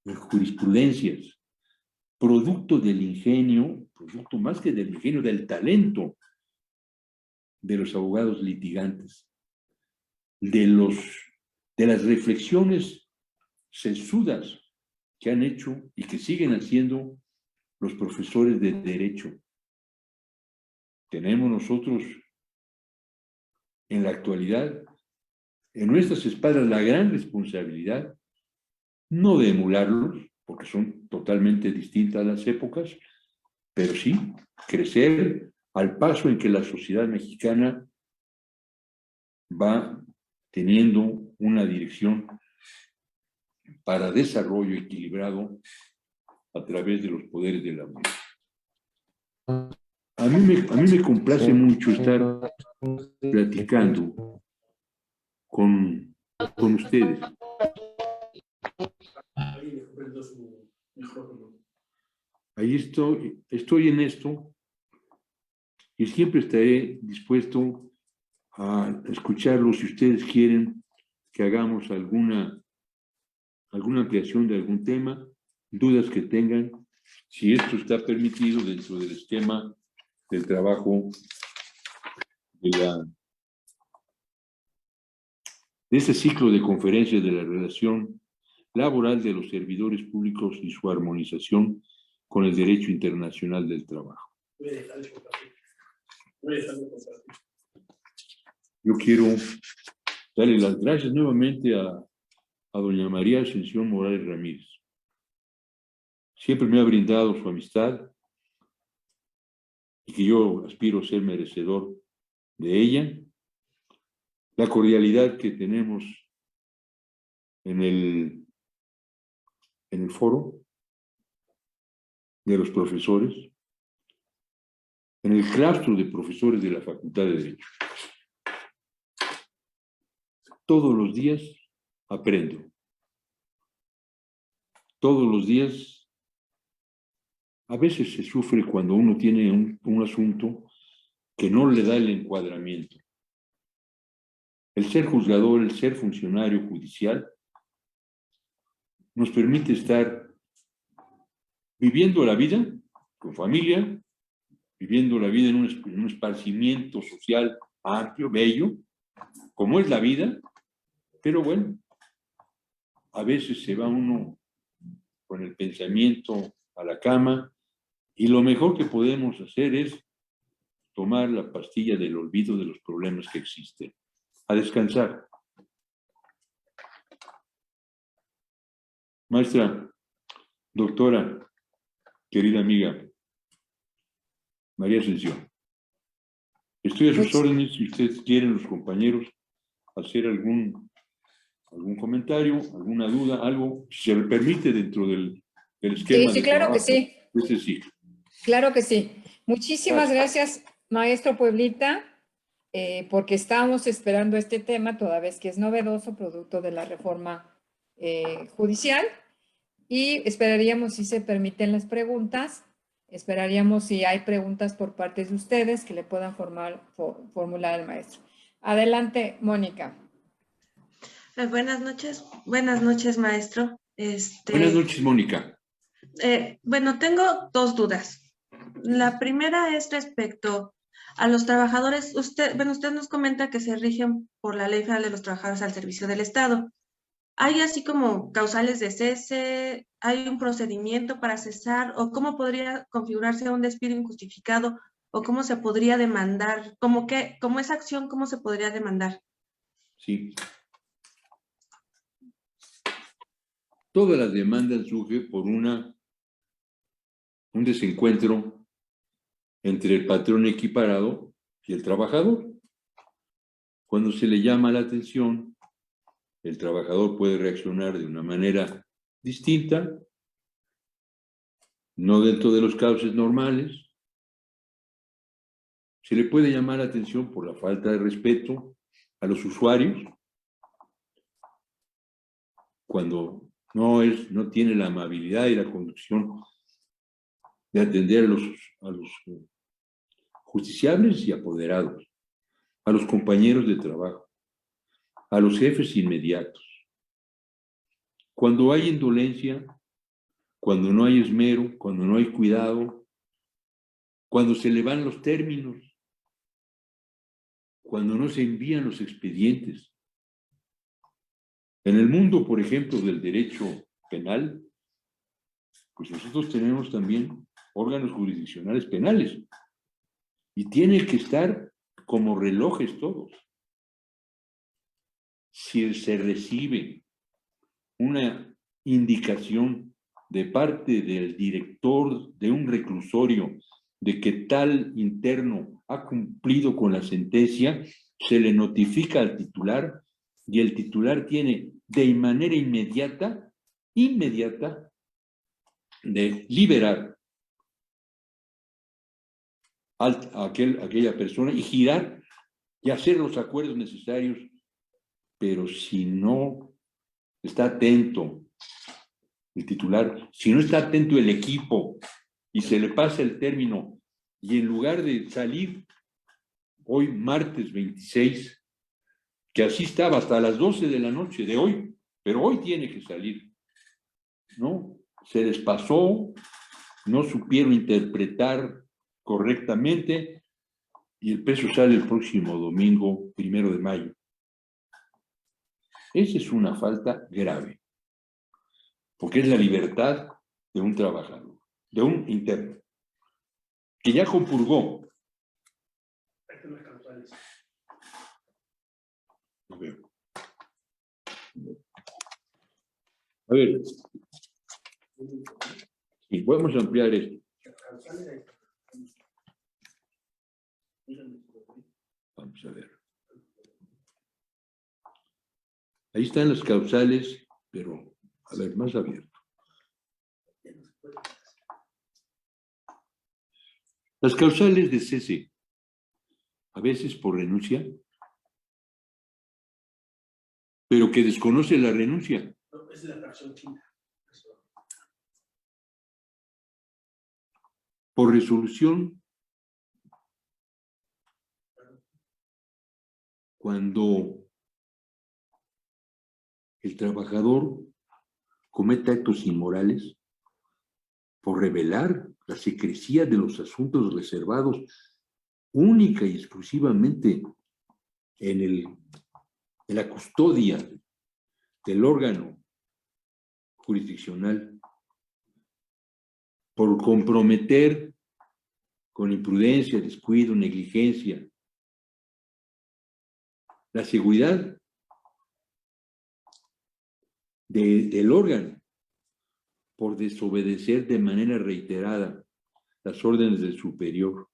en jurisprudencias, producto del ingenio, producto más que del ingenio, del talento de los abogados litigantes, de las reflexiones sesudas que han hecho y que siguen haciendo los profesores de derecho. Tenemos nosotros en la actualidad en nuestras espaldas la gran responsabilidad, no de emularlos, porque son totalmente distintas las épocas, pero sí crecer al paso en que la sociedad mexicana va teniendo una dirección para desarrollo equilibrado a través de los poderes de la Unión. A mí me complace mucho estar platicando con ustedes. Ahí estoy en esto y siempre estaré dispuesto a escucharlos si ustedes quieren que hagamos alguna ampliación de algún tema, dudas que tengan, si esto está permitido dentro del esquema del trabajo de este ciclo de conferencias de la relación laboral de los servidores públicos y su armonización con el derecho internacional del trabajo. Yo quiero darle las gracias nuevamente a doña María Ascensión Morales Ramírez. Siempre me ha brindado su amistad y que yo aspiro a ser merecedor de ella. La cordialidad que tenemos en el foro de los profesores, en el claustro de profesores de la Facultad de Derecho. Todos los días aprendo. Todos los días, a veces se sufre cuando uno tiene un asunto que no le da el encuadramiento. El ser juzgador, el ser funcionario judicial, nos permite estar viviendo la vida con familia, viviendo la vida en un esparcimiento social amplio, bello, como es la vida, pero bueno, a veces se va uno con el pensamiento a la cama y lo mejor que podemos hacer es tomar la pastilla del olvido de los problemas que existen, a descansar. Maestra, doctora, querida amiga, María Ascensión, estoy a sus órdenes si ustedes quieren, los compañeros, hacer algún comentario, alguna duda, algo, si se le permite dentro del esquema. Sí, claro que sí. Ese ciclo. Claro que sí. Muchísimas gracias, maestro Pueblita, porque estábamos esperando este tema, toda vez que es novedoso, producto de la reforma judicial, y esperaríamos, si se permiten las preguntas, esperaríamos si hay preguntas por parte de ustedes que le puedan formular al maestro. Adelante, Mónica. Buenas noches, maestro. Buenas noches, Mónica. Bueno, tengo dos dudas. La primera es respecto a los trabajadores. Usted nos comenta que se rigen por la Ley Federal de los Trabajadores al Servicio del Estado. ¿Hay así como causales de cese? ¿Hay un procedimiento para cesar? ¿O cómo podría configurarse un despido injustificado? ¿O cómo se podría demandar? ¿Como esa acción, cómo se podría demandar? Sí. Todas las demandas surgen por una un desencuentro entre el patrón equiparado y el trabajador. Cuando se le llama la atención, el trabajador puede reaccionar de una manera distinta, no dentro de los cauces normales. Se le puede llamar la atención por la falta de respeto a los usuarios, cuando no tiene la amabilidad y la conducción de atender a los justiciables y apoderados, a los compañeros de trabajo, a los jefes inmediatos. Cuando hay indolencia, cuando no hay esmero, cuando no hay cuidado, cuando se le van los términos, cuando no se envían los expedientes. En el mundo, por ejemplo, del derecho penal, pues nosotros tenemos también órganos jurisdiccionales penales y tienen que estar como relojes todos. Si se recibe una indicación de parte del director de un reclusorio de que tal interno ha cumplido con la sentencia, se le notifica al titular y el titular tiene de manera inmediata de liberar a aquella persona y girar y hacer los acuerdos necesarios. Pero si no está atento el titular, si no está atento el equipo y se le pasa el término y en lugar de salir hoy martes 26, que así estaba hasta las 12 de la noche de hoy, pero hoy tiene que salir, ¿no? Se les pasó, no supieron interpretar correctamente y el peso sale el próximo domingo, 1 de mayo. Esa es una falta grave, porque es la libertad de un trabajador, de un interno, que ya compurgó. A ver, y podemos ampliar esto. Vamos a ver. Ahí están las causales, pero, a ver, más abierto. Las causales de cese, a veces por renuncia, pero que desconoce la renuncia. No, es la fracción quinta. Por resolución, cuando el trabajador cometa actos inmorales, por revelar la secrecía de los asuntos reservados única y exclusivamente en la custodia del órgano jurisdiccional, por comprometer con imprudencia, descuido, negligencia, la seguridad del órgano, por desobedecer de manera reiterada las órdenes del superior,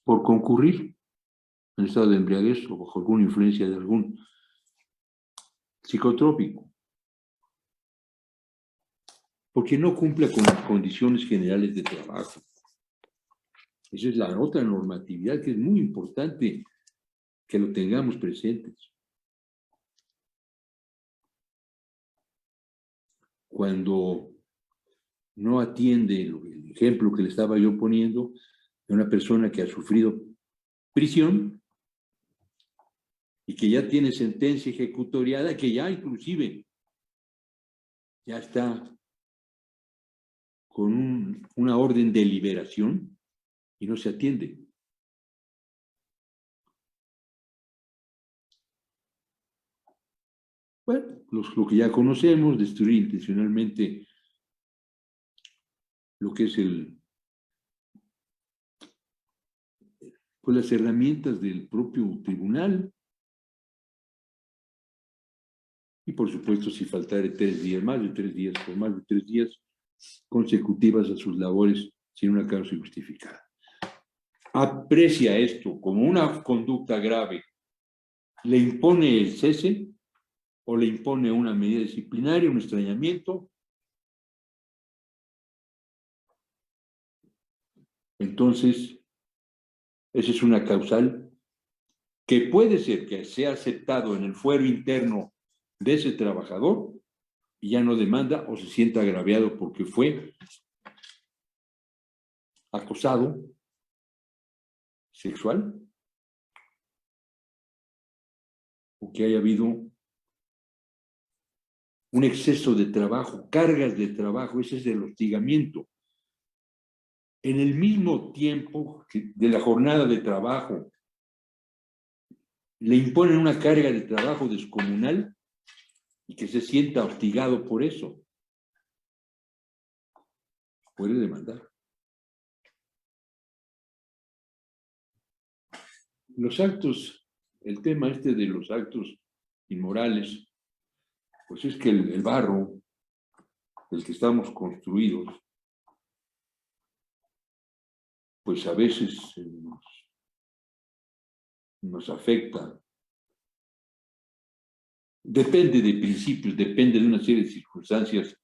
por concurrir en estado de embriaguez o bajo alguna influencia de algún psicotrópico, porque no cumpla con las condiciones generales de trabajo. Esa es la otra normatividad que es muy importante que lo tengamos presentes. Cuando no atiende el ejemplo que le estaba yo poniendo de una persona que ha sufrido prisión y que ya tiene sentencia ejecutoriada, que ya inclusive ya está con una orden de liberación y no se atiende. Bueno, lo que ya conocemos, destruir intencionalmente lo que es pues las herramientas del propio tribunal Y por supuesto, si faltare 3 días, más de 3 días, por más de 3 días consecutivas a sus labores sin una causa justificada. Aprecia esto como una conducta grave, le impone el cese o le impone una medida disciplinaria, un extrañamiento, entonces esa es una causal que puede ser que sea aceptado en el fuero interno de ese trabajador y ya no demanda o se sienta agraviado porque fue acosado sexual o que haya habido un exceso de trabajo, cargas de trabajo, ese es el hostigamiento. En el mismo tiempo de la jornada de trabajo, le imponen una carga de trabajo descomunal y que se sienta hostigado por eso. Puede demandar. Los actos, el tema este de los actos inmorales, pues es que el barro del que estamos construidos, pues a veces nos afecta. Depende de principios, depende de una serie de circunstancias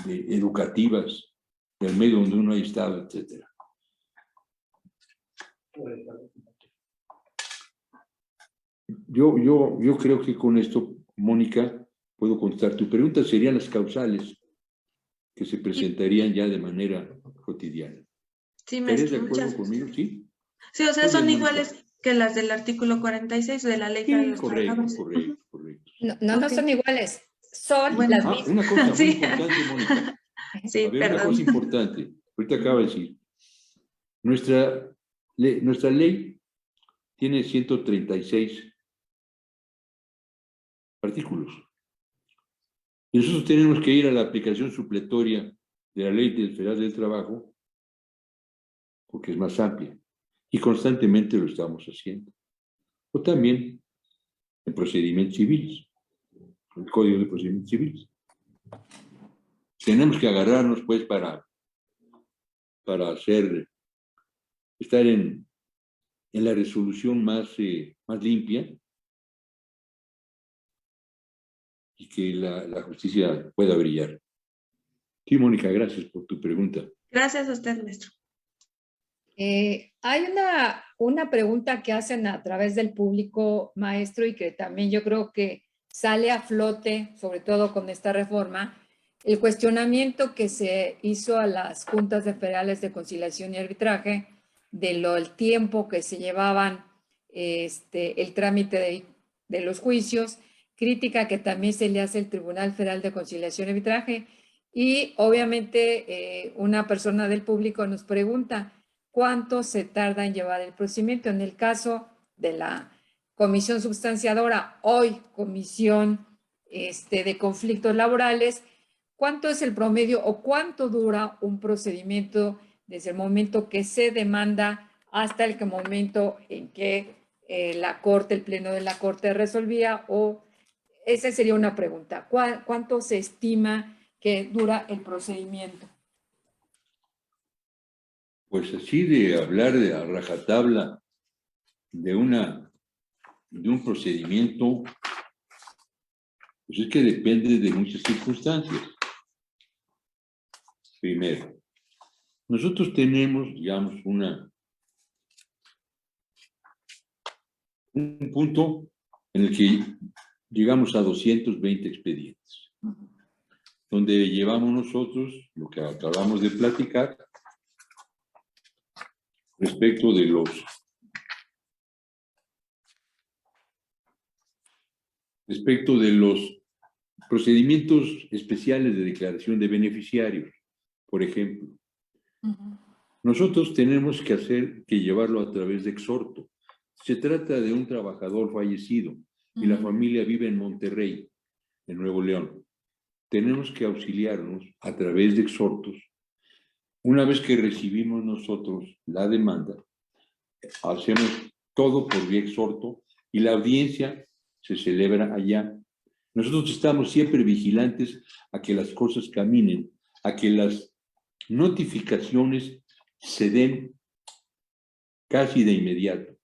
educativas, del medio donde uno haya estado, etc. Yo creo que con esto, Mónica, puedo contestar. Tu pregunta serían las causales que se presentarían ya de manera cotidiana. Sí, ¿Eres de maestro, acuerdo muchas conmigo? Sí. Sí, o sea, Muy son bien, iguales que las del artículo 46 de la Ley Federal de los Trabajadores. Correcto. No Ok. son iguales, son Bueno. las mismas. Una cosa muy Sí. importante, Mónica. Sí, A ver, una perdón. cosa importante. Ahorita acaba de decir. Nuestra ley tiene 136 artículos. Y nosotros tenemos que ir a la aplicación supletoria de la Ley Federal del Trabajo porque es más amplia. Y constantemente lo estamos haciendo. O también en procedimientos civiles, el Código de Procedimientos Civiles. Tenemos que agarrarnos, pues, para estar en la resolución más limpia y que la justicia pueda brillar. Sí, Mónica, gracias por tu pregunta. Gracias a usted, maestro. Hay una pregunta que hacen a través del público, maestro, y que también yo creo que sale a flote, sobre todo con esta reforma, el cuestionamiento que se hizo a las juntas federales de conciliación y arbitraje el tiempo que se llevaban el trámite de los juicios, crítica que también se le hace al Tribunal Federal de Conciliación y Arbitraje, y obviamente una persona del público nos pregunta cuánto se tarda en llevar el procedimiento. En el caso de la comisión substanciadora, hoy comisión de conflictos laborales, ¿cuánto es el promedio o cuánto dura un procedimiento desde el momento que se demanda hasta el momento en que el pleno de la Corte resolvía? O esa sería una pregunta. ¿Cuánto se estima que dura el procedimiento? Pues así de hablar de a rajatabla de un procedimiento, pues es que depende de muchas circunstancias. Primero, nosotros tenemos, digamos, un punto en el que llegamos a 220 expedientes, donde llevamos nosotros lo que acabamos de platicar respecto de los procedimientos especiales de declaración de beneficiarios, por ejemplo. Nosotros tenemos que llevarlo a través de exhorto. Se trata de un trabajador fallecido y la familia vive en Monterrey, en Nuevo León. Tenemos que auxiliarnos a través de exhortos. Una vez que recibimos nosotros la demanda, hacemos todo por vía exhorto y la audiencia se celebra allá. Nosotros estamos siempre vigilantes a que las cosas caminen, a que las notificaciones se den casi de inmediato.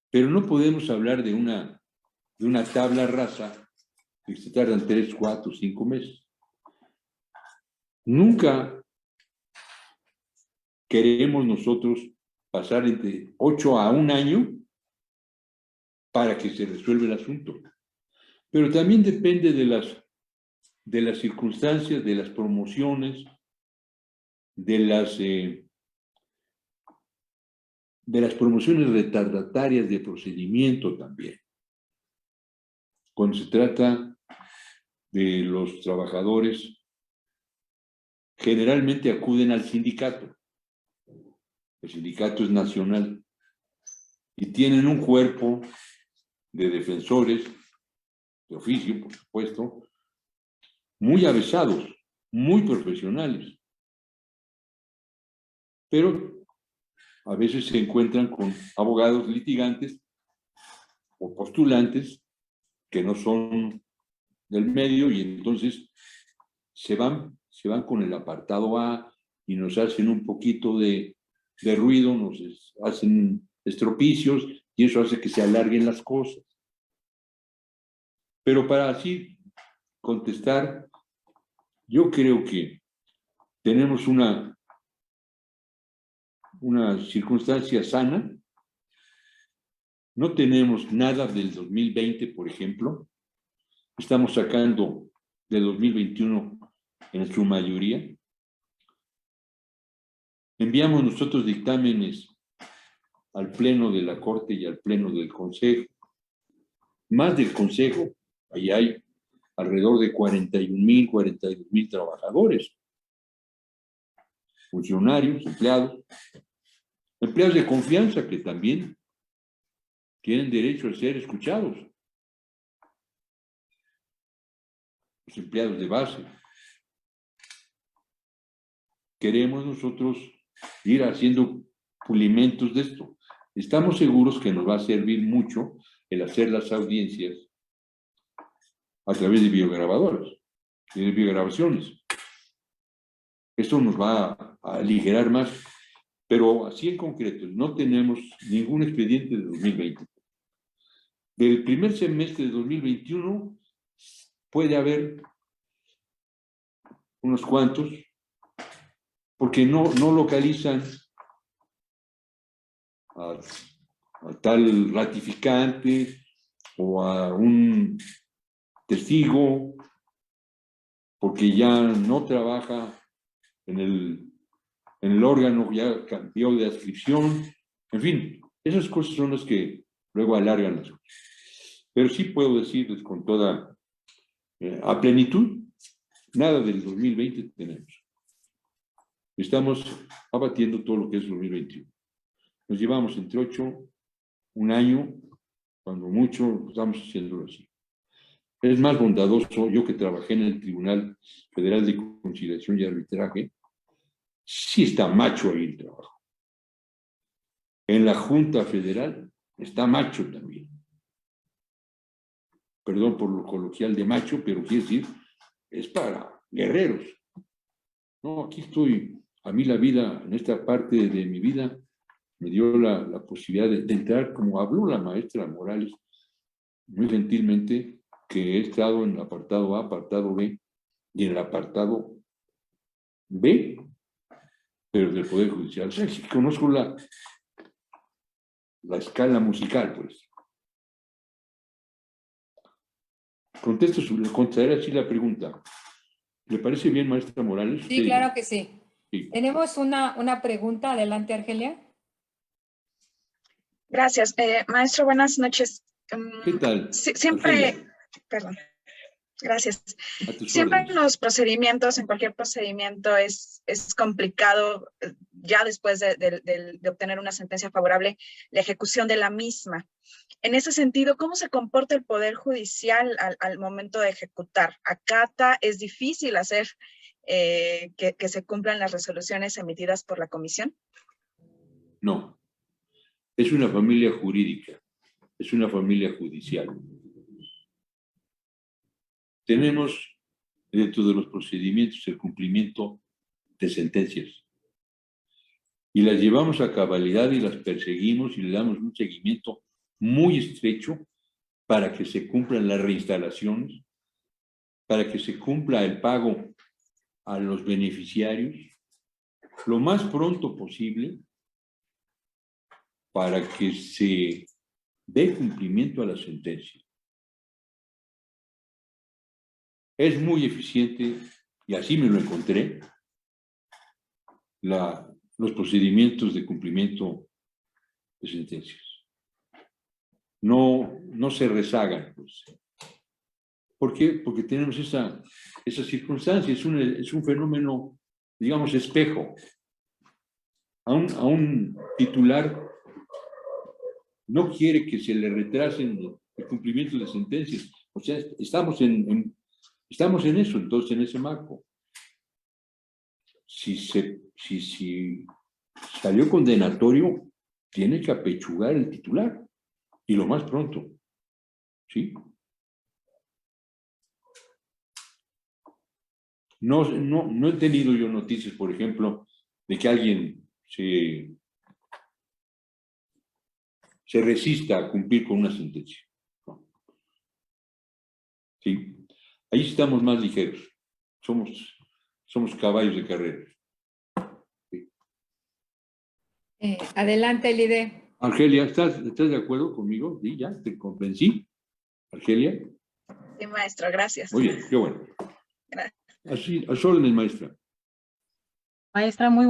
Pero no podemos hablar de una tabla rasa que se tardan 3, 4, 5 meses. Nunca queremos nosotros pasar entre 8 a 1 año para que se resuelva el asunto. Pero también depende de las circunstancias, de las promociones, de las promociones retardatarias de procedimiento también. Cuando se trata de los trabajadores, generalmente acuden al sindicato. El sindicato es nacional y tienen un cuerpo de defensores, de oficio, por supuesto, muy avesados, muy profesionales. Pero a veces se encuentran con abogados litigantes o postulantes que no son del medio y entonces se van con el apartado A y nos hacen un poquito de ruido, nos hacen estropicios y eso hace que se alarguen las cosas. Pero para así contestar, yo creo que tenemos una circunstancia sana. No tenemos nada del 2020, por ejemplo. Estamos sacando de 2021 en su mayoría. Enviamos nosotros dictámenes al Pleno de la Corte y al Pleno del Consejo. Más del Consejo, ahí hay alrededor de 41,000, 42,000 trabajadores, funcionarios, empleados de confianza que también tienen derecho a ser escuchados. Los empleados de base. Queremos nosotros ir haciendo pulimentos de esto. Estamos seguros que nos va a servir mucho el hacer las audiencias a través de biograbadoras, de biograbaciones. Esto nos va a aligerar más, pero así en concreto, no tenemos ningún expediente de 2020. Del primer semestre de 2021 puede haber unos cuantos, porque no localizan a tal ratificante o a un testigo, porque ya no trabaja en el órgano, ya cambió de adscripción. En fin, esas cosas son las que luego alargan las cosas. Pero sí puedo decirles con toda a plenitud, nada del 2020 tenemos. Estamos abatiendo todo lo que es 2021. Nos llevamos entre 8, un año, cuando mucho, estamos haciéndolo así. Es más bondadoso, yo que trabajé en el Tribunal Federal de Conciliación y Arbitraje, sí está macho ahí el trabajo. En la Junta Federal está macho también. Perdón por lo coloquial de macho, pero quiere decir, es para guerreros. No, aquí estoy. A mí la vida, en esta parte de mi vida, me dio la posibilidad de entrar, como habló la maestra Morales, muy gentilmente, que he estado en el apartado A, apartado B, y en el apartado B, pero del Poder Judicial. O sea, sí conozco la escala musical, pues. Contestaré así la pregunta. ¿Le parece bien, maestra Morales? Sí, claro que sí. Sí. Tenemos una pregunta. Adelante, Argelia. Gracias. Maestro, buenas noches. ¿Qué tal? Siempre, Argelia, perdón, gracias. a tus Siempre órdenes. en los procedimientos, en cualquier procedimiento, es complicado, ya después de obtener una sentencia favorable, la ejecución de la misma. En ese sentido, ¿cómo se comporta el Poder Judicial al momento de ejecutar? ¿Acata? ¿Es difícil hacer que se cumplan las resoluciones emitidas por la comisión? No. Es una familia jurídica, es una familia judicial. tenemos dentro de los procedimientos el cumplimiento de sentencias. Y las llevamos a cabalidad y las perseguimos y le damos un seguimiento muy estrecho para que se cumplan las reinstalaciones, para que se cumpla el pago a los beneficiarios lo más pronto posible, para que se dé cumplimiento a la sentencia. Es muy eficiente, y así me lo encontré, los procedimientos de cumplimiento de sentencias. No se rezagan, pues. ¿Por qué? Porque tenemos esa circunstancia, es un fenómeno, digamos, espejo. A un titular no quiere que se le retrasen el cumplimiento de sentencias. O sea, estamos en eso, entonces, en ese marco. Si salió condenatorio, tiene que apechugar el titular, y lo más pronto. ¿Sí? No he tenido yo noticias, por ejemplo, de que alguien se resista a cumplir con una sentencia. ¿No? Sí. Ahí estamos más ligeros. Somos caballos de carrera. Sí. Adelante, Lide. Argelia, ¿estás de acuerdo conmigo? Sí, ya te convencí. Argelia. Sí, maestro, gracias. Muy bien, qué bueno. Gracias. Así, a sus órdenes, maestra. Maestro, muy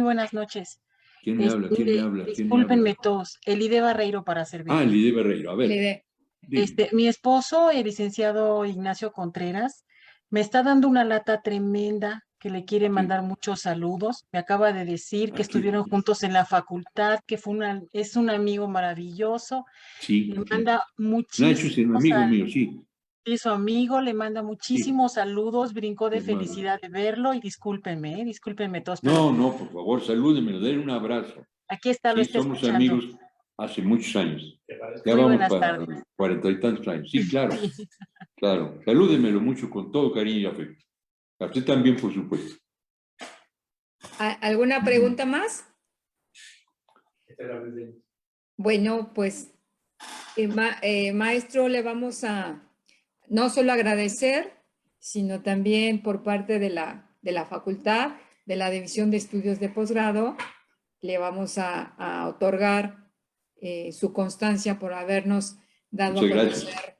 buenas noches. ¿Quién me habla? ¿Quién me habla? ¿Quién me Discúlpenme habla? todos, Elide Barreiro para servir. Ah, Lide Barreiro, a ver. Lide. Dime. Mi esposo, el licenciado Ignacio Contreras, me está dando una lata tremenda que le quiere mandar muchos saludos. Me acaba de decir que estuvieron juntos en la facultad, que es un amigo maravilloso. Sí. Le manda Nacho es un amigo mío, sí. Sí, su amigo le manda muchísimos saludos, brincó de Qué bueno. felicidad de verlo y discúlpenme todos. No, por favor, salúdemelo, denle un abrazo. Aquí está, lo Sí, está somos escuchando. amigos hace muchos años. Ya Muy vamos buenas para tardes. 40 y tantos años. Sí, claro, Sí. claro. Salúdemelo mucho con todo cariño y afecto. A usted también, por supuesto. ¿Alguna pregunta más? Bueno, pues, maestro, le vamos a no solo agradecer, sino también por parte de la facultad, de la División de Estudios de Posgrado, le vamos a otorgar su constancia por habernos dado Muchas a gracias. conocer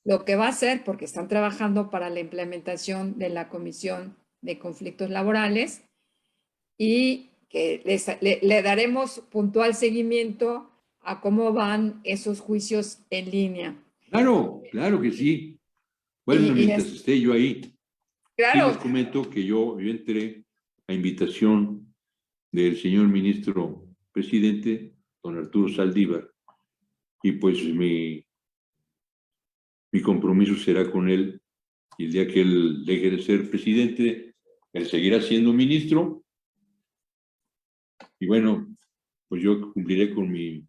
lo que va a hacer, porque están trabajando para la implementación de la Comisión de Conflictos Laborales y que le daremos puntual seguimiento a cómo van esos juicios en línea. Claro que sí. Bueno, mientras esté yo ahí. Claro. Sí les comento que yo entré a invitación del señor ministro presidente, don Arturo Saldívar, y pues mi compromiso será con él, y el día que él deje de ser presidente, él seguirá siendo ministro, y bueno, pues yo cumpliré con mi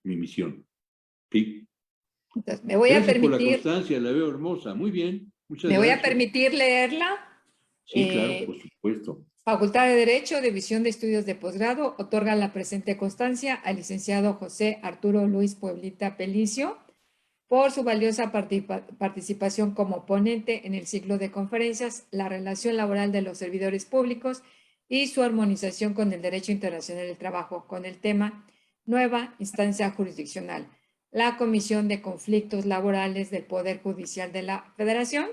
misión. ¿Sí? Entonces, me voy Gracias a permitir. por la constancia, la veo hermosa. Muy bien, muchas Me gracias. voy a permitir leerla. Sí, claro, por supuesto. Facultad de Derecho, División de Estudios de Posgrado, otorga la presente constancia al licenciado José Arturo Luis Pueblita Pelicio por su valiosa participación como ponente en el ciclo de conferencias, la relación laboral de los servidores públicos y su armonización con el derecho internacional del trabajo, con el tema Nueva Instancia Jurisdiccional, la Comisión de Conflictos Laborales del Poder Judicial de la Federación,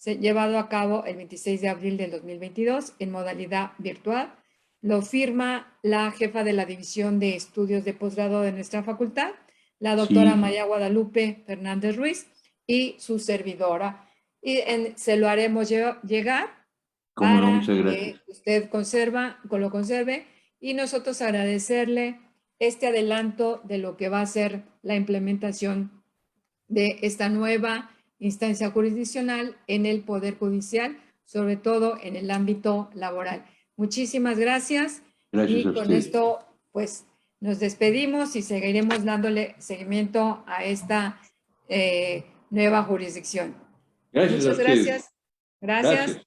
llevado a cabo el 26 de abril del 2022 en modalidad virtual. Lo firma la jefa de la División de Estudios de Posgrado de nuestra facultad, la doctora María Guadalupe Fernández Ruiz, y su servidora. Y se lo haremos llegar para que usted lo conserve, y nosotros agradecerle este adelanto de lo que va a ser la implementación de esta nueva instancia jurisdiccional en el Poder Judicial, sobre todo en el ámbito laboral. Muchísimas gracias. Gracias y con esto, pues, nos despedimos y seguiremos dándole seguimiento a esta nueva jurisdicción. Gracias a Muchas ustedes. gracias. Gracias. Gracias,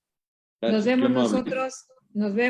Nos qué vemos amable. nosotros. Nos vemos.